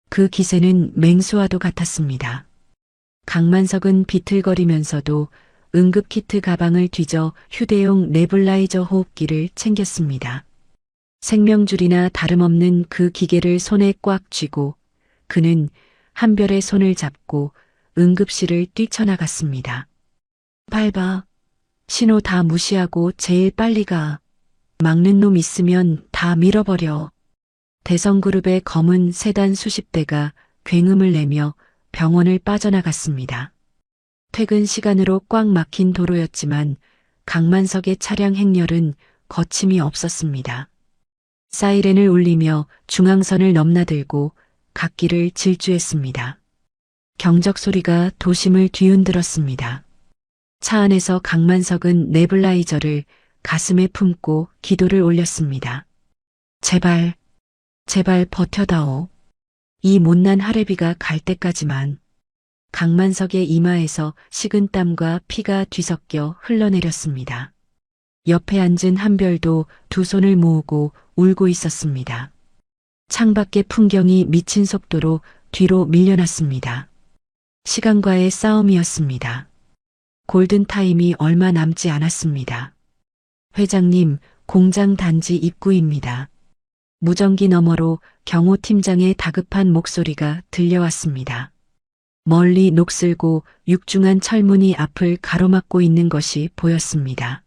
그 기세는 맹수와도 같았습니다. 강만석은 비틀거리면서도 응급키트 가방을 뒤져 휴대용 네블라이저 호흡기를 챙겼습니다. 생명줄이나 다름없는 그 기계를 손에 꽉 쥐고 그는 한별의 손을 잡고 응급실을 뛰쳐나갔습니다. 밟아. 신호 다 무시하고 제일 빨리 가. 막는 놈 있으면 다 밀어버려. 대성그룹의 검은 세단 수십 대가 굉음을 내며 병원을 빠져나갔습니다. 퇴근 시간으로 꽉 막힌 도로였지만 강만석의 차량 행렬은 거침이 없었습니다. 사이렌을 울리며 중앙선을 넘나들고 갓길을 질주했습니다. 경적 소리가 도심을 뒤흔들었습니다. 차 안에서 강만석은 네블라이저를 가슴에 품고 기도를 올렸습니다. 제발, 제발 버텨다오. 이 못난 하레비가 갈 때까지만. 강만석의 이마에서 식은땀과 피가 뒤섞여 흘러내렸습니다. 옆에 앉은 한별도 두 손을 모으고 울고 있었습니다. 창밖의 풍경이 미친 속도로 뒤로 밀려났습니다. 시간과의 싸움이었습니다. 골든타임이 얼마 남지 않았습니다. 회장님, 공장 단지 입구입니다. 무전기 너머로 경호 팀장의 다급한 목소리가 들려왔습니다. 멀리 녹슬고 육중한 철문이 앞을 가로막고 있는 것이 보였습니다.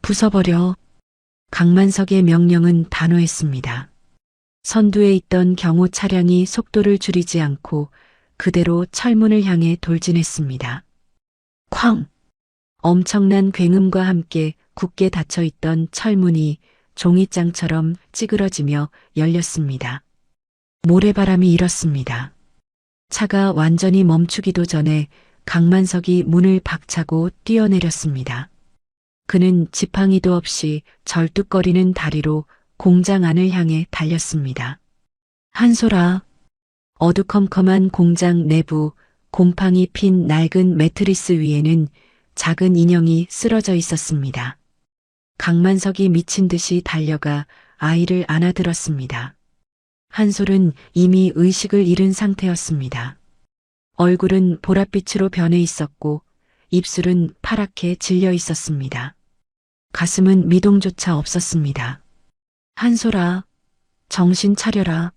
부숴버려. 강만석의 명령은 단호했습니다. 선두에 있던 경호 차량이 속도를 줄이지 않고 그대로 철문을 향해 돌진했습니다. 쾅! 엄청난 굉음과 함께 굳게 닫혀있던 철문이 종이장처럼 찌그러지며 열렸습니다. 모래바람이 일었습니다. 차가 완전히 멈추기도 전에 강만석이 문을 박차고 뛰어내렸습니다. 그는 지팡이도 없이 절뚝거리는 다리로 공장 안을 향해 달렸습니다. 한솔아. 어두컴컴한 공장 내부 곰팡이 핀 낡은 매트리스 위에는 작은 인형이 쓰러져 있었습니다. 강만석이 미친 듯이 달려가 아이를 안아들었습니다. 한솔은 이미 의식을 잃은 상태였습니다. 얼굴은 보랏빛으로 변해 있었고 입술은 파랗게 질려 있었습니다. 가슴은 미동조차 없었습니다. 한솔아, 정신 차려라.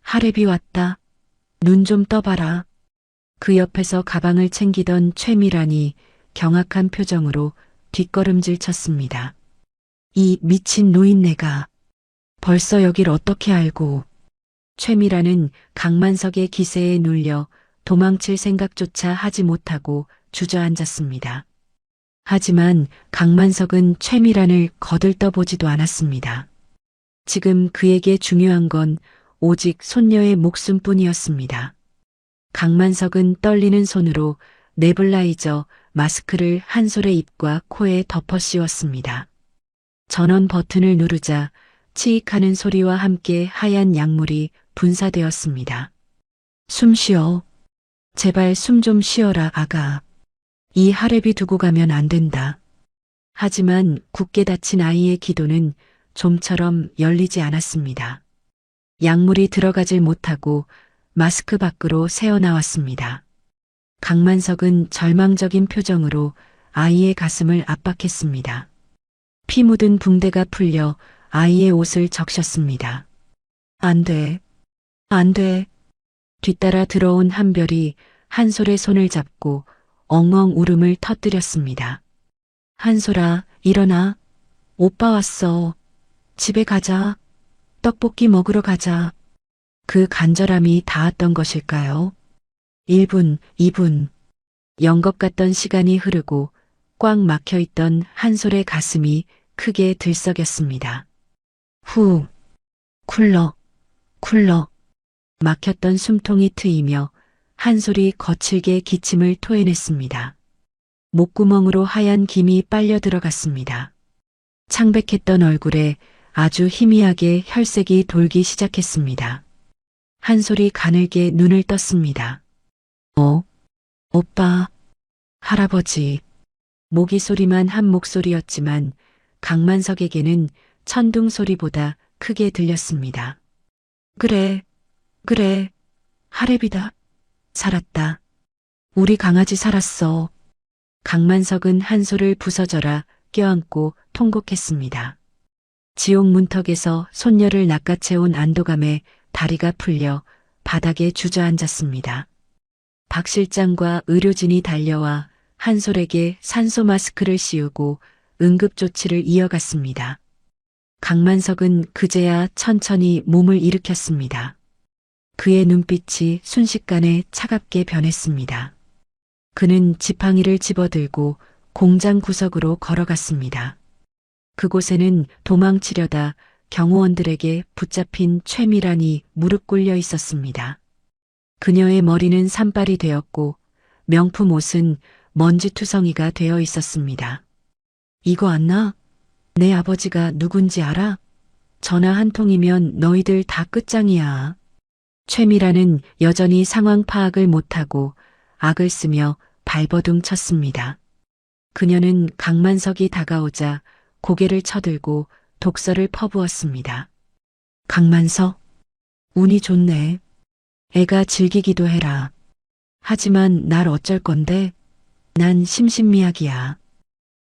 하랩이 왔다. 눈 좀 떠봐라. 그 옆에서 가방을 챙기던 최미란이 경악한 표정으로 뒷걸음질 쳤습니다. 이 미친 노인네가 벌써 여길 어떻게 알고. 최미란은 강만석의 기세에 눌려 도망칠 생각조차 하지 못하고 주저앉았습니다. 하지만 강만석은 최미란을 거들떠보지도 않았습니다. 지금 그에게 중요한 건 오직 손녀의 목숨뿐이었습니다. 강만석은 떨리는 손으로 네블라이저 마스크를 한솔의 입과 코에 덮어 씌웠습니다. 전원 버튼을 누르자 치익하는 소리와 함께 하얀 약물이 분사되었습니다. 숨 쉬어. 제발 숨 좀 쉬어라, 아가. 이 하랩이 두고 가면 안 된다. 하지만 굳게 닫힌 아이의 기도는 좀처럼 열리지 않았습니다. 약물이 들어가질 못하고 마스크 밖으로 새어나왔습니다. 강만석은 절망적인 표정으로 아이의 가슴을 압박했습니다. 피 묻은 붕대가 풀려 아이의 옷을 적셨습니다. 안 돼. 안 돼. 뒤따라 들어온 한별이 한솔의 손을 잡고 엉엉 울음을 터뜨렸습니다. 한솔아, 일어나. 오빠 왔어. 집에 가자. 떡볶이 먹으러 가자. 그 간절함이 닿았던 것일까요? 1분, 2분. 연것 같던 시간이 흐르고 꽉 막혀 있던 한솔의 가슴이 크게 들썩였습니다. 후, 쿨럭, 쿨럭. 막혔던 숨통이 트이며 한솔이 거칠게 기침을 토해냈습니다. 목구멍으로 하얀 김이 빨려 들어갔습니다. 창백했던 얼굴에 아주 희미하게 혈색이 돌기 시작했습니다. 한솔이 가늘게 눈을 떴습니다. 오빠, 할아버지. 모기 소리만 한 목소리였지만 강만석에게는 천둥 소리보다 크게 들렸습니다. 그래, 그래, 하랩이다. 살았다. 우리 강아지 살았어. 강만석은 한솔을 부서져라 껴안고 통곡했습니다. 지옥 문턱에서 손녀를 낚아채운 안도감에 다리가 풀려 바닥에 주저앉았습니다. 박 실장과 의료진이 달려와 한솔에게 산소 마스크를 씌우고 응급조치를 이어갔습니다. 강만석은 그제야 천천히 몸을 일으켰습니다. 그의 눈빛이 순식간에 차갑게 변했습니다. 그는 지팡이를 집어들고 공장 구석으로 걸어갔습니다. 그곳에는 도망치려다 경호원들에게 붙잡힌 최미란이 무릎 꿇려 있었습니다. 그녀의 머리는 산발이 되었고 명품 옷은 먼지투성이가 되어 있었습니다. 이거 안 나? 내 아버지가 누군지 알아? 전화 한 통이면 너희들 다 끝장이야. 최미란은 여전히 상황 파악을 못하고 악을 쓰며 발버둥 쳤습니다. 그녀는 강만석이 다가오자 고개를 쳐들고 독서를 퍼부었습니다. 강만석, 운이 좋네. 애가 즐기기도 해라. 하지만 날 어쩔 건데? 난 심신미약이야.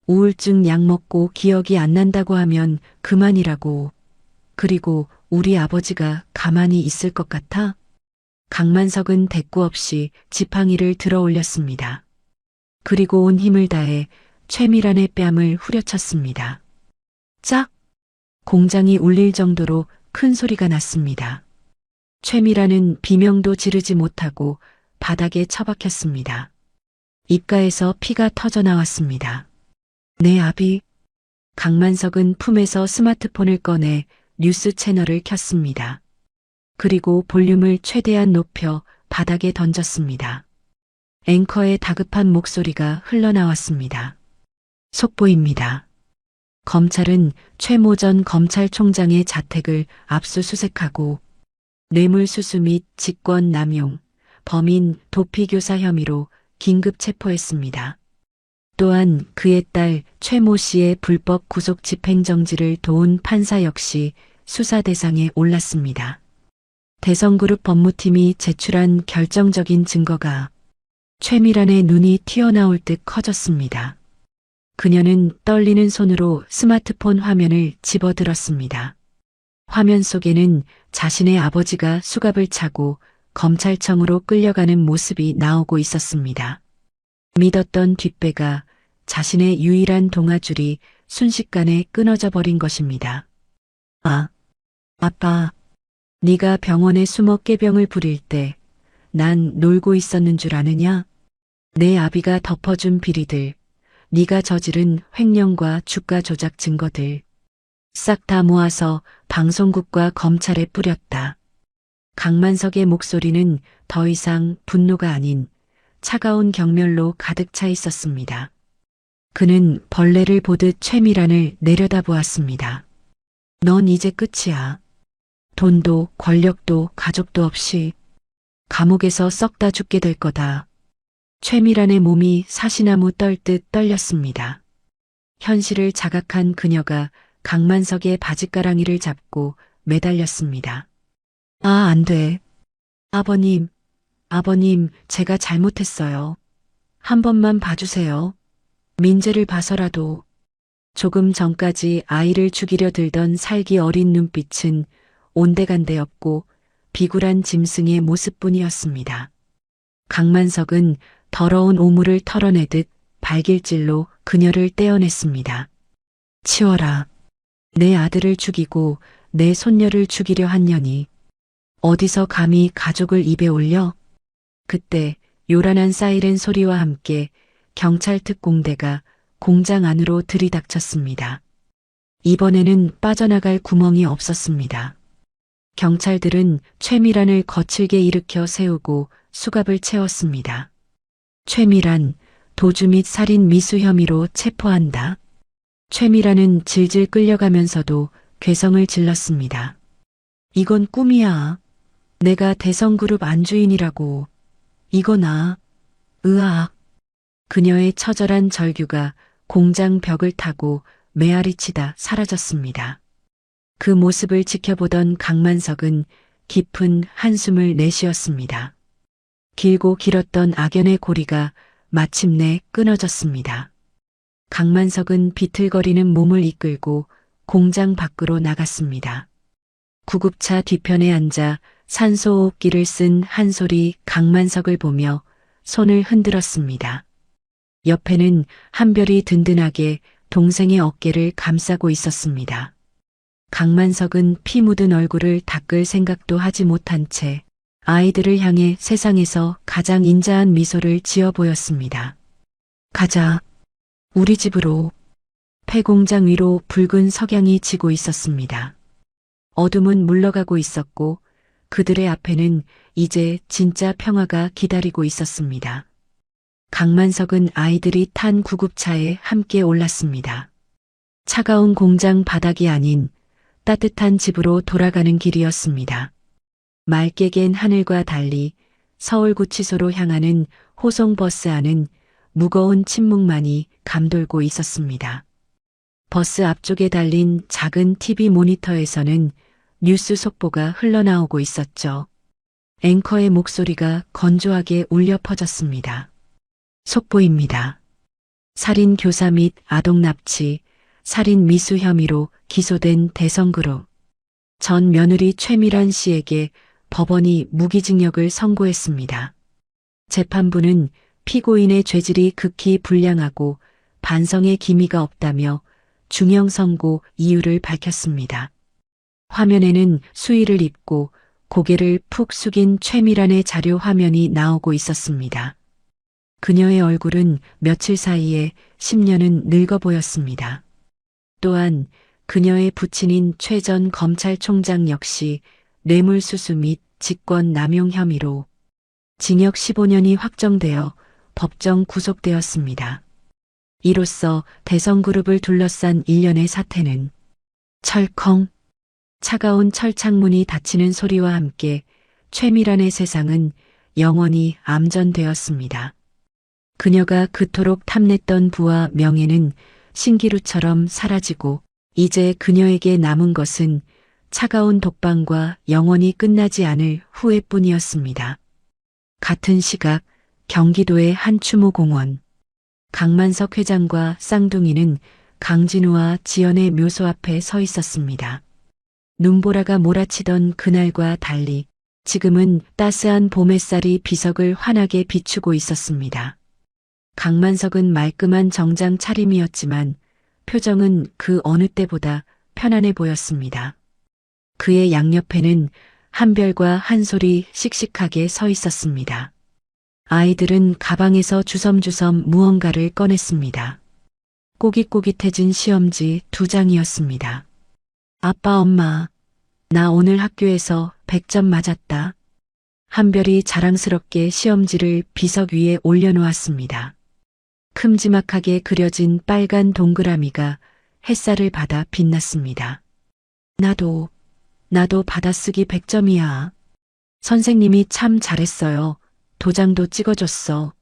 우울증 약 먹고 기억이 안 난다고 하면 그만이라고. 그리고 우리 아버지가 가만히 있을 것 같아? 강만석은 대꾸 없이 지팡이를 들어 올렸습니다. 그리고 온 힘을 다해 최미란의 뺨을 후려쳤습니다. 짝! 공장이 울릴 정도로 큰 소리가 났습니다. 최미란은 비명도 지르지 못하고 바닥에 처박혔습니다. 입가에서 피가 터져 나왔습니다. 내 아비. 강만석은 품에서 스마트폰을 꺼내 뉴스 채널을 켰습니다. 그리고 볼륨을 최대한 높여 바닥에 던졌습니다. 앵커의 다급한 목소리가 흘러나왔습니다. 속보입니다. 검찰은 최모 전 검찰총장의 자택을 압수수색하고 뇌물수수 및 직권남용, 범인 도피교사 혐의로 긴급 체포했습니다. 또한 그의 딸 최모 씨의 불법 구속 집행정지를 도운 판사 역시 수사 대상에 올랐습니다. 대성그룹 법무팀이 제출한 결정적인 증거가 최미란의 눈이 튀어나올 듯 커졌습니다. 그녀는 떨리는 손으로 스마트폰 화면을 집어들었습니다. 화면 속에는 자신의 아버지가 수갑을 차고 검찰청으로 끌려가는 모습이 나오고 있었습니다. 믿었던 뒷배가 자신의 유일한 동아줄이 순식간에 끊어져 버린 것입니다. 아, 아빠, 네가 병원에 숨어 꾀병을 부릴 때 난 놀고 있었는 줄 아느냐? 내 아비가 덮어준 비리들, 네가 저지른 횡령과 주가 조작 증거들 싹 다 모아서 방송국과 검찰에 뿌렸다. 강만석의 목소리는 더 이상 분노가 아닌 차가운 경멸로 가득 차 있었습니다. 그는 벌레를 보듯 최미란을 내려다보았습니다. 넌 이제 끝이야. 돈도 권력도 가족도 없이 감옥에서 썩다 죽게 될 거다. 최미란의 몸이 사시나무 떨듯 떨렸습니다. 현실을 자각한 그녀가 강만석의 바짓가랑이를 잡고 매달렸습니다. 아, 안 돼. 아버님, 아버님, 제가 잘못했어요. 한 번만 봐주세요. 민재를 봐서라도. 조금 전까지 아이를 죽이려 들던 살기 어린 눈빛은 온데간데 없고 비굴한 짐승의 모습뿐이었습니다. 강만석은 더러운 오물을 털어내듯 발길질로 그녀를 떼어냈습니다. 치워라. 내 아들을 죽이고 내 손녀를 죽이려 한 년이 어디서 감히 가족을 입에 올려? 그때 요란한 사이렌 소리와 함께 경찰 특공대가 공장 안으로 들이닥쳤습니다. 이번에는 빠져나갈 구멍이 없었습니다. 경찰들은 최미란을 거칠게 일으켜 세우고 수갑을 채웠습니다. 최미란, 도주 및 살인 미수 혐의로 체포한다. 최미란은 질질 끌려가면서도 괴성을 질렀습니다. 이건 꿈이야. 내가 대성그룹 안주인이라고. 이거나. 으악. 그녀의 처절한 절규가 공장 벽을 타고 메아리치다 사라졌습니다. 그 모습을 지켜보던 강만석은 깊은 한숨을 내쉬었습니다. 길고 길었던 악연의 고리가 마침내 끊어졌습니다. 강만석은 비틀거리는 몸을 이끌고 공장 밖으로 나갔습니다. 구급차 뒤편에 앉아 산소호흡기를 쓴 한솔이 강만석을 보며 손을 흔들었습니다. 옆에는 한별이 든든하게 동생의 어깨를 감싸고 있었습니다. 강만석은 피 묻은 얼굴을 닦을 생각도 하지 못한 채 아이들을 향해 세상에서 가장 인자한 미소를 지어 보였습니다. 가자. 우리 집으로. 폐공장 위로 붉은 석양이 지고 있었습니다. 어둠은 물러가고 있었고 그들의 앞에는 이제 진짜 평화가 기다리고 있었습니다. 강만석은 아이들이 탄 구급차에 함께 올랐습니다. 차가운 공장 바닥이 아닌 따뜻한 집으로 돌아가는 길이었습니다. 맑게 갠 하늘과 달리 서울구치소로 향하는 호송버스 안은 무거운 침묵만이 감돌고 있었습니다. 버스 앞쪽에 달린 작은 TV 모니터에서는 뉴스 속보가 흘러나오고 있었죠. 앵커의 목소리가 건조하게 울려 퍼졌습니다. 속보입니다. 살인 교사 및 아동 납치, 살인 미수 혐의로 기소된 대성그룹 전 며느리 최미란 씨에게 법원이 무기징역을 선고했습니다. 재판부는 피고인의 죄질이 극히 불량하고 반성의 기미가 없다며 중형 선고 이유를 밝혔습니다. 화면에는 수의를 입고 고개를 푹 숙인 최미란의 자료 화면이 나오고 있었습니다. 그녀의 얼굴은 며칠 사이에 10년은 늙어 보였습니다. 또한 그녀의 부친인 최 전 검찰총장 역시 뇌물수수 및 직권남용 혐의로 징역 15년이 확정되어 법정 구속되었습니다. 이로써 대성그룹을 둘러싼 일련의 사태는 철컹 차가운 철창문이 닫히는 소리와 함께 최미란의 세상은 영원히 암전되었습니다. 그녀가 그토록 탐냈던 부와 명예는 신기루처럼 사라지고 이제 그녀에게 남은 것은 차가운 독방과 영원히 끝나지 않을 후회뿐이었습니다. 같은 시각 경기도의 한 추모공원. 강만석 회장과 쌍둥이는 강진우와 지연의 묘소 앞에 서 있었습니다. 눈보라가 몰아치던 그날과 달리 지금은 따스한 봄 햇살이 비석을 환하게 비추고 있었습니다. 강만석은 말끔한 정장 차림이었지만 표정은 그 어느 때보다 편안해 보였습니다. 그의 양옆에는 한별과 한솔이 씩씩하게 서 있었습니다. 아이들은 가방에서 주섬주섬 무언가를 꺼냈습니다. 꼬깃꼬깃해진 시험지 2장이었습니다. 아빠, 엄마, 나 오늘 학교에서 100점 맞았다. 한별이 자랑스럽게 시험지를 비석 위에 올려놓았습니다. 큼지막하게 그려진 빨간 동그라미가 햇살을 받아 빛났습니다. 나도 받아쓰기 100점이야. 선생님이 참 잘했어요. 도장도 찍어줬어.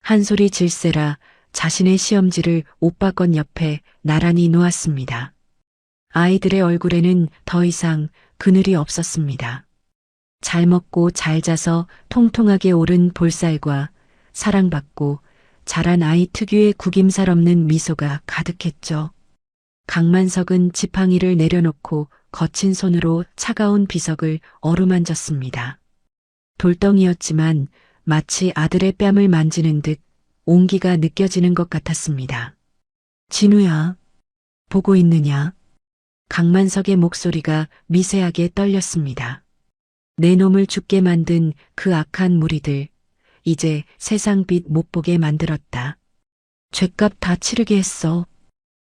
한솔이 질세라 자신의 시험지를 옷바건 옆에 나란히 놓았습니다. 아이들의 얼굴에는 더 이상 그늘이 없었습니다. 잘 먹고 잘 자서 통통하게 오른 볼살과 사랑받고 자란 아이 특유의 구김살 없는 미소가 가득했죠. 강만석은 지팡이를 내려놓고 거친 손으로 차가운 비석을 어루만졌습니다. 돌덩이였지만 마치 아들의 뺨을 만지는 듯 온기가 느껴지는 것 같았습니다. 진우야, 보고 있느냐? 강만석의 목소리가 미세하게 떨렸습니다. 내 놈을 죽게 만든 그 악한 무리들, 이제 세상 빛 못 보게 만들었다. 죗값 다 치르게 했어.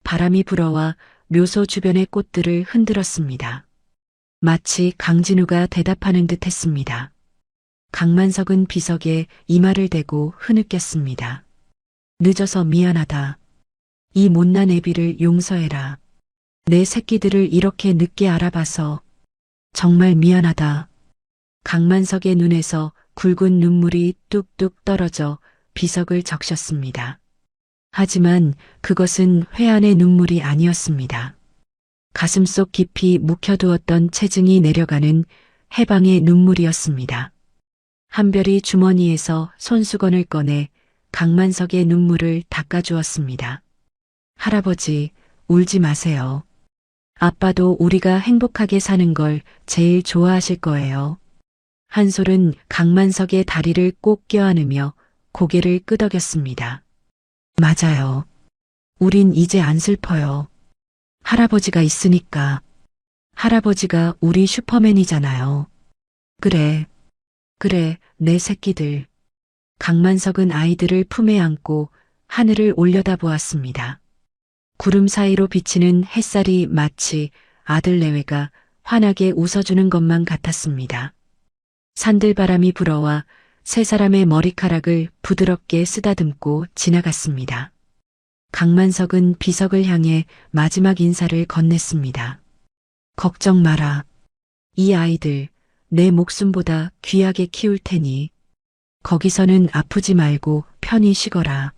바람이 불어와 묘소 주변의 꽃들을 흔들었습니다. 마치 강진우가 대답하는 듯 했습니다. 강만석은 비석에 이마를 대고 흐느꼈습니다. 늦어서 미안하다. 이 못난 애비를 용서해라. 내 새끼들을 이렇게 늦게 알아봐서 정말 미안하다. 강만석의 눈에서 굵은 눈물이 뚝뚝 떨어져 비석을 적셨습니다. 하지만 그것은 회한의 눈물이 아니었습니다. 가슴속 깊이 묵혀두었던 체증이 내려가는 해방의 눈물이었습니다. 한별이 주머니에서 손수건을 꺼내 강만석의 눈물을 닦아주었습니다. 할아버지, 울지 마세요. 아빠도 우리가 행복하게 사는 걸 제일 좋아하실 거예요. 한솔은 강만석의 다리를 꼭 껴안으며 고개를 끄덕였습니다. 맞아요. 우린 이제 안 슬퍼요. 할아버지가 있으니까. 할아버지가 우리 슈퍼맨이잖아요. 그래, 내 새끼들. 강만석은 아이들을 품에 안고 하늘을 올려다보았습니다. 구름 사이로 비치는 햇살이 마치 아들 내외가 환하게 웃어주는 것만 같았습니다. 산들바람이 불어와 세 사람의 머리카락을 부드럽게 쓰다듬고 지나갔습니다. 강만석은 비석을 향해 마지막 인사를 건넸습니다. 걱정 마라. 이 아이들 내 목숨보다 귀하게 키울 테니 거기서는 아프지 말고 편히 쉬거라.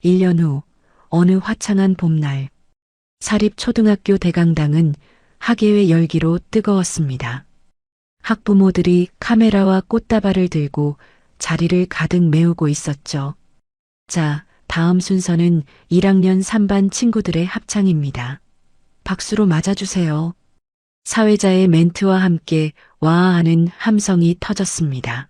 1년 후 어느 화창한 봄날 사립초등학교 대강당은 학예회 열기로 뜨거웠습니다. 학부모들이 카메라와 꽃다발을 들고 자리를 가득 메우고 있었죠. 자, 다음 순서는 1학년 3반 친구들의 합창입니다. 박수로 맞아주세요. 사회자의 멘트와 함께 와하는 함성이 터졌습니다.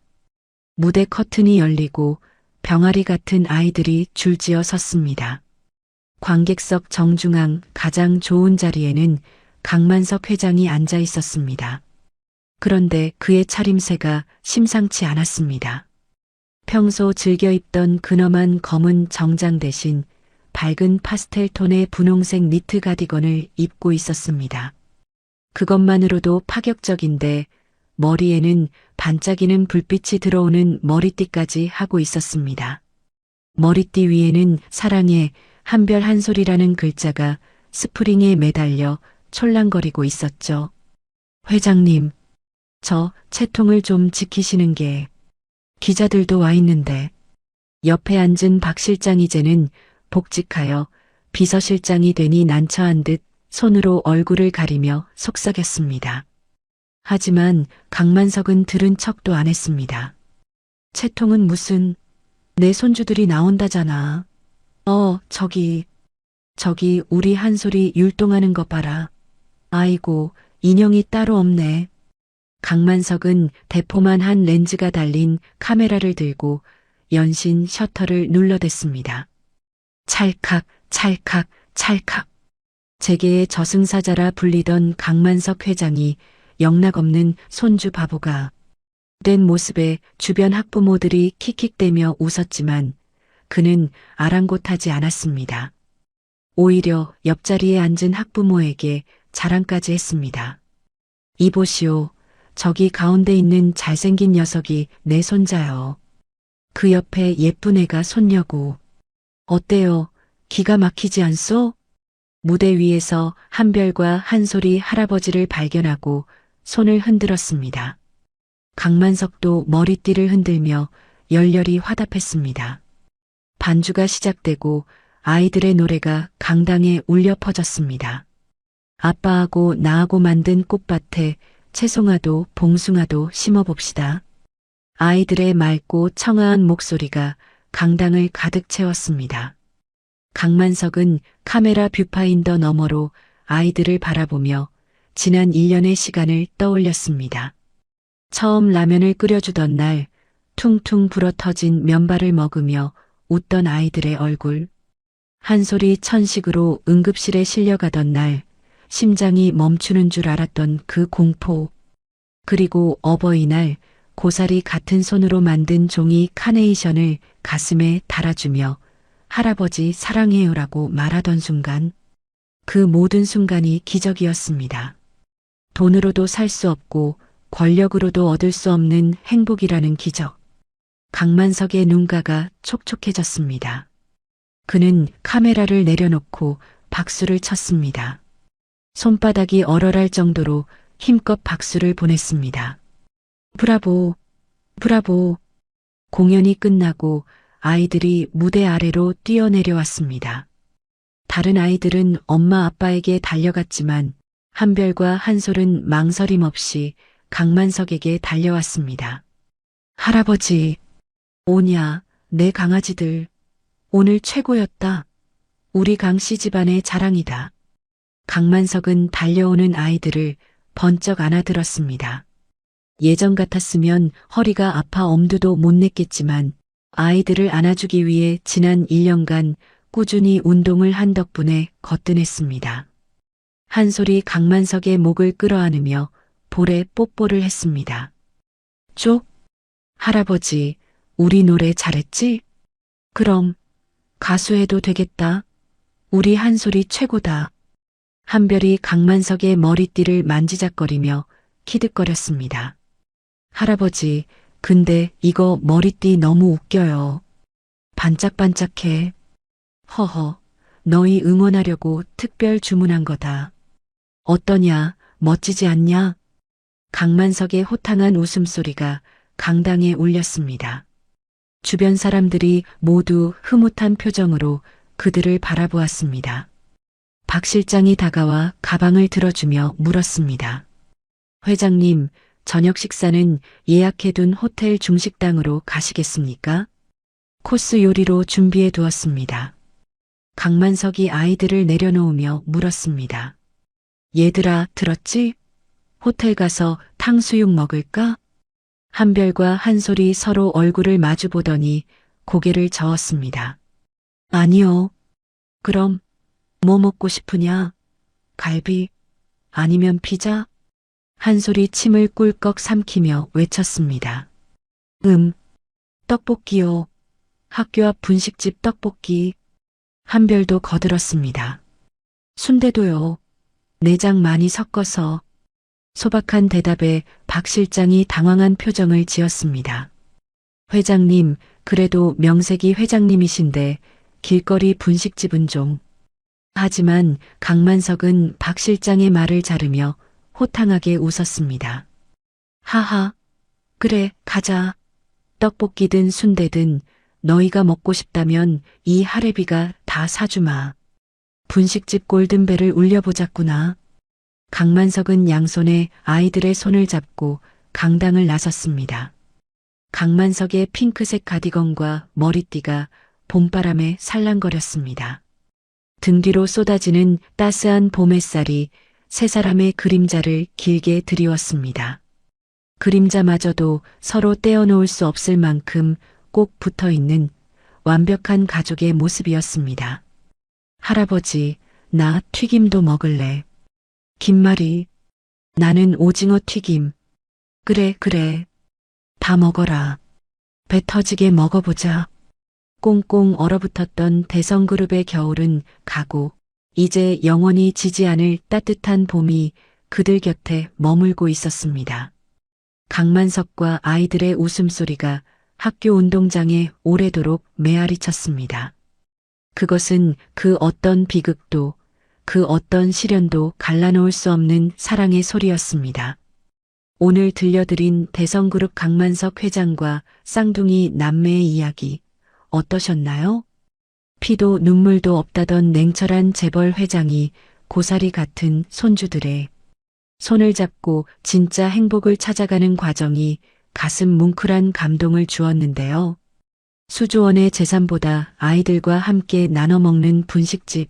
무대 커튼이 열리고 병아리 같은 아이들이 줄지어 섰습니다. 관객석 정중앙 가장 좋은 자리에는 강만석 회장이 앉아 있었습니다. 그런데 그의 차림새가 심상치 않았습니다. 평소 즐겨 입던 근엄한 검은 정장 대신 밝은 파스텔 톤의 분홍색 니트 가디건을 입고 있었습니다. 그것만으로도 파격적인데 머리에는 반짝이는 불빛이 들어오는 머리띠까지 하고 있었습니다. 머리띠 위에는 사랑의 한별 한솔이라는 글자가 스프링에 매달려 촐랑거리고 있었죠. 회장님, 저 채통을 좀 지키시는 게 기자들도 와 있는데. 옆에 앉은 박 실장이 이제는 복직하여 비서실장이 되니 난처한 듯 손으로 얼굴을 가리며 속삭였습니다. 하지만 강만석은 들은 척도 안 했습니다. 채통은 무슨, 내 손주들이 나온다잖아. 저기 우리 한솔이 율동하는 거 봐라. 아이고, 인형이 따로 없네. 강만석은 대포만 한 렌즈가 달린 카메라를 들고 연신 셔터를 눌러댔습니다. 찰칵, 찰칵, 찰칵. 재계의 저승사자라 불리던 강만석 회장이 영락없는 손주 바보가 된 모습에 주변 학부모들이 킥킥대며 웃었지만 그는 아랑곳하지 않았습니다. 오히려 옆자리에 앉은 학부모에게 자랑까지 했습니다. 이보시오. 저기 가운데 있는 잘생긴 녀석이 내 손자요. 그 옆에 예쁜 애가 손녀고. 어때요? 기가 막히지 않소? 무대 위에서 한별과 한솔이 할아버지를 발견하고 손을 흔들었습니다. 강만석도 머리띠를 흔들며 열렬히 화답했습니다. 반주가 시작되고 아이들의 노래가 강당에 울려 퍼졌습니다. 아빠하고 나하고 만든 꽃밭에 채송화도 봉숭아도 심어봅시다. 아이들의 맑고 청아한 목소리가 강당을 가득 채웠습니다. 강만석은 카메라 뷰파인더 너머로 아이들을 바라보며 지난 1년의 시간을 떠올렸습니다. 처음 라면을 끓여주던 날 퉁퉁 불어터진 면발을 먹으며 웃던 아이들의 얼굴. 한솔이 천식으로 응급실에 실려가던 날 심장이 멈추는 줄 알았던 그 공포. 그리고 어버이날 고사리 같은 손으로 만든 종이 카네이션을 가슴에 달아주며 할아버지 사랑해요라고 말하던 순간. 그 모든 순간이 기적이었습니다. 돈으로도 살 수 없고 권력으로도 얻을 수 없는 행복이라는 기적. 강만석의 눈가가 촉촉해졌습니다. 그는 카메라를 내려놓고 박수를 쳤습니다. 손바닥이 얼얼할 정도로 힘껏 박수를 보냈습니다. 브라보, 브라보. 공연이 끝나고 아이들이 무대 아래로 뛰어내려왔습니다. 다른 아이들은 엄마 아빠에게 달려갔지만 한별과 한솔은 망설임 없이 강만석에게 달려왔습니다. 할아버지, 오냐, 내 강아지들. 오늘 최고였다. 우리 강씨 집안의 자랑이다. 강만석은 달려오는 아이들을 번쩍 안아들었습니다. 예전 같았으면 허리가 아파 엄두도 못 냈겠지만 아이들을 안아주기 위해 지난 1년간 꾸준히 운동을 한 덕분에 거뜬했습니다. 한솔이 강만석의 목을 끌어안으며 볼에 뽀뽀를 했습니다. 쪽? 할아버지, 우리 노래 잘했지? 그럼 가수해도 되겠다. 우리 한솔이 최고다. 한별이 강만석의 머리띠를 만지작거리며 키득거렸습니다. 할아버지, 근데 이거 머리띠 너무 웃겨요. 반짝반짝해. 허허, 너희 응원하려고 특별 주문한 거다. 어떠냐, 멋지지 않냐? 강만석의 호탕한 웃음소리가 강당에 울렸습니다. 주변 사람들이 모두 흐뭇한 표정으로 그들을 바라보았습니다. 박 실장이 다가와 가방을 들어주며 물었습니다. 회장님, 저녁 식사는 예약해둔 호텔 중식당으로 가시겠습니까? 코스 요리로 준비해 두었습니다. 강만석이 아이들을 내려놓으며 물었습니다. 얘들아, 들었지? 호텔 가서 탕수육 먹을까? 한별과 한솔이 서로 얼굴을 마주보더니 고개를 저었습니다. 아니요. 그럼 뭐 먹고 싶으냐? 갈비? 아니면 피자? 한솔이 침을 꿀꺽 삼키며 외쳤습니다. 떡볶이요. 학교 앞 분식집 떡볶이. 한별도 거들었습니다. 순대도요. 내장 많이 섞어서. 소박한 대답에 박 실장이 당황한 표정을 지었습니다. 회장님, 그래도 명색이 회장님이신데 길거리 분식집은 좀. 하지만 강만석은 박 실장의 말을 자르며 호탕하게 웃었습니다. 하하, 그래, 가자. 떡볶이든 순대든 너희가 먹고 싶다면 이 할애비가 다 사주마. 분식집 골든벨을 울려보자꾸나. 강만석은 양손에 아이들의 손을 잡고 강당을 나섰습니다. 강만석의 핑크색 가디건과 머리띠가 봄바람에 살랑거렸습니다. 등 뒤로 쏟아지는 따스한 봄 햇살이 세 사람의 그림자를 길게 드리웠습니다. 그림자마저도 서로 떼어놓을 수 없을 만큼 꼭 붙어있는 완벽한 가족의 모습이었습니다. 할아버지, 나 튀김도 먹을래. 김말이, 나는 오징어 튀김. 그래, 그래. 다 먹어라. 배 터지게 먹어보자. 꽁꽁 얼어붙었던 대성그룹의 겨울은 가고 이제 영원히 지지 않을 따뜻한 봄이 그들 곁에 머물고 있었습니다. 강만석과 아이들의 웃음소리가 학교 운동장에 오래도록 메아리 쳤습니다. 그것은 그 어떤 비극도 그 어떤 시련도 갈라놓을 수 없는 사랑의 소리였습니다. 오늘 들려드린 대성그룹 강만석 회장과 쌍둥이 남매의 이야기 어떠셨나요? 피도 눈물도 없다던 냉철한 재벌 회장이 고사리 같은 손주들의 손을 잡고 진짜 행복을 찾아가는 과정이 가슴 뭉클한 감동을 주었는데요. 수조원의 재산보다 아이들과 함께 나눠 먹는 분식집,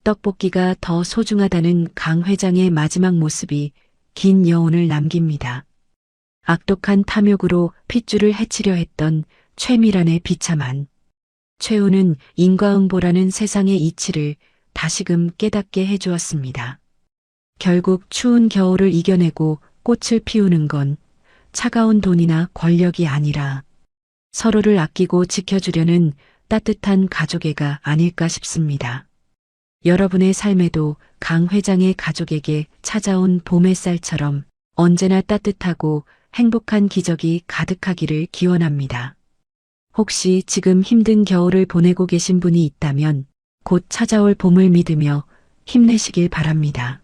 떡볶이가 더 소중하다는 강 회장의 마지막 모습이 긴 여운을 남깁니다. 악독한 탐욕으로 핏줄을 해치려 했던 최미란의 비참한 최후는 인과응보라는 세상의 이치를 다시금 깨닫게 해주었습니다. 결국 추운 겨울을 이겨내고 꽃을 피우는 건 차가운 돈이나 권력이 아니라 서로를 아끼고 지켜주려는 따뜻한 가족애가 아닐까 싶습니다. 여러분의 삶에도 강 회장의 가족에게 찾아온 봄 햇살처럼 언제나 따뜻하고 행복한 기적이 가득하기를 기원합니다. 혹시 지금 힘든 겨울을 보내고 계신 분이 있다면 곧 찾아올 봄을 믿으며 힘내시길 바랍니다.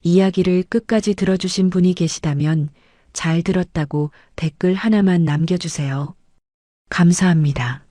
이야기를 끝까지 들어주신 분이 계시다면 잘 들었다고 댓글 하나만 남겨주세요. 감사합니다.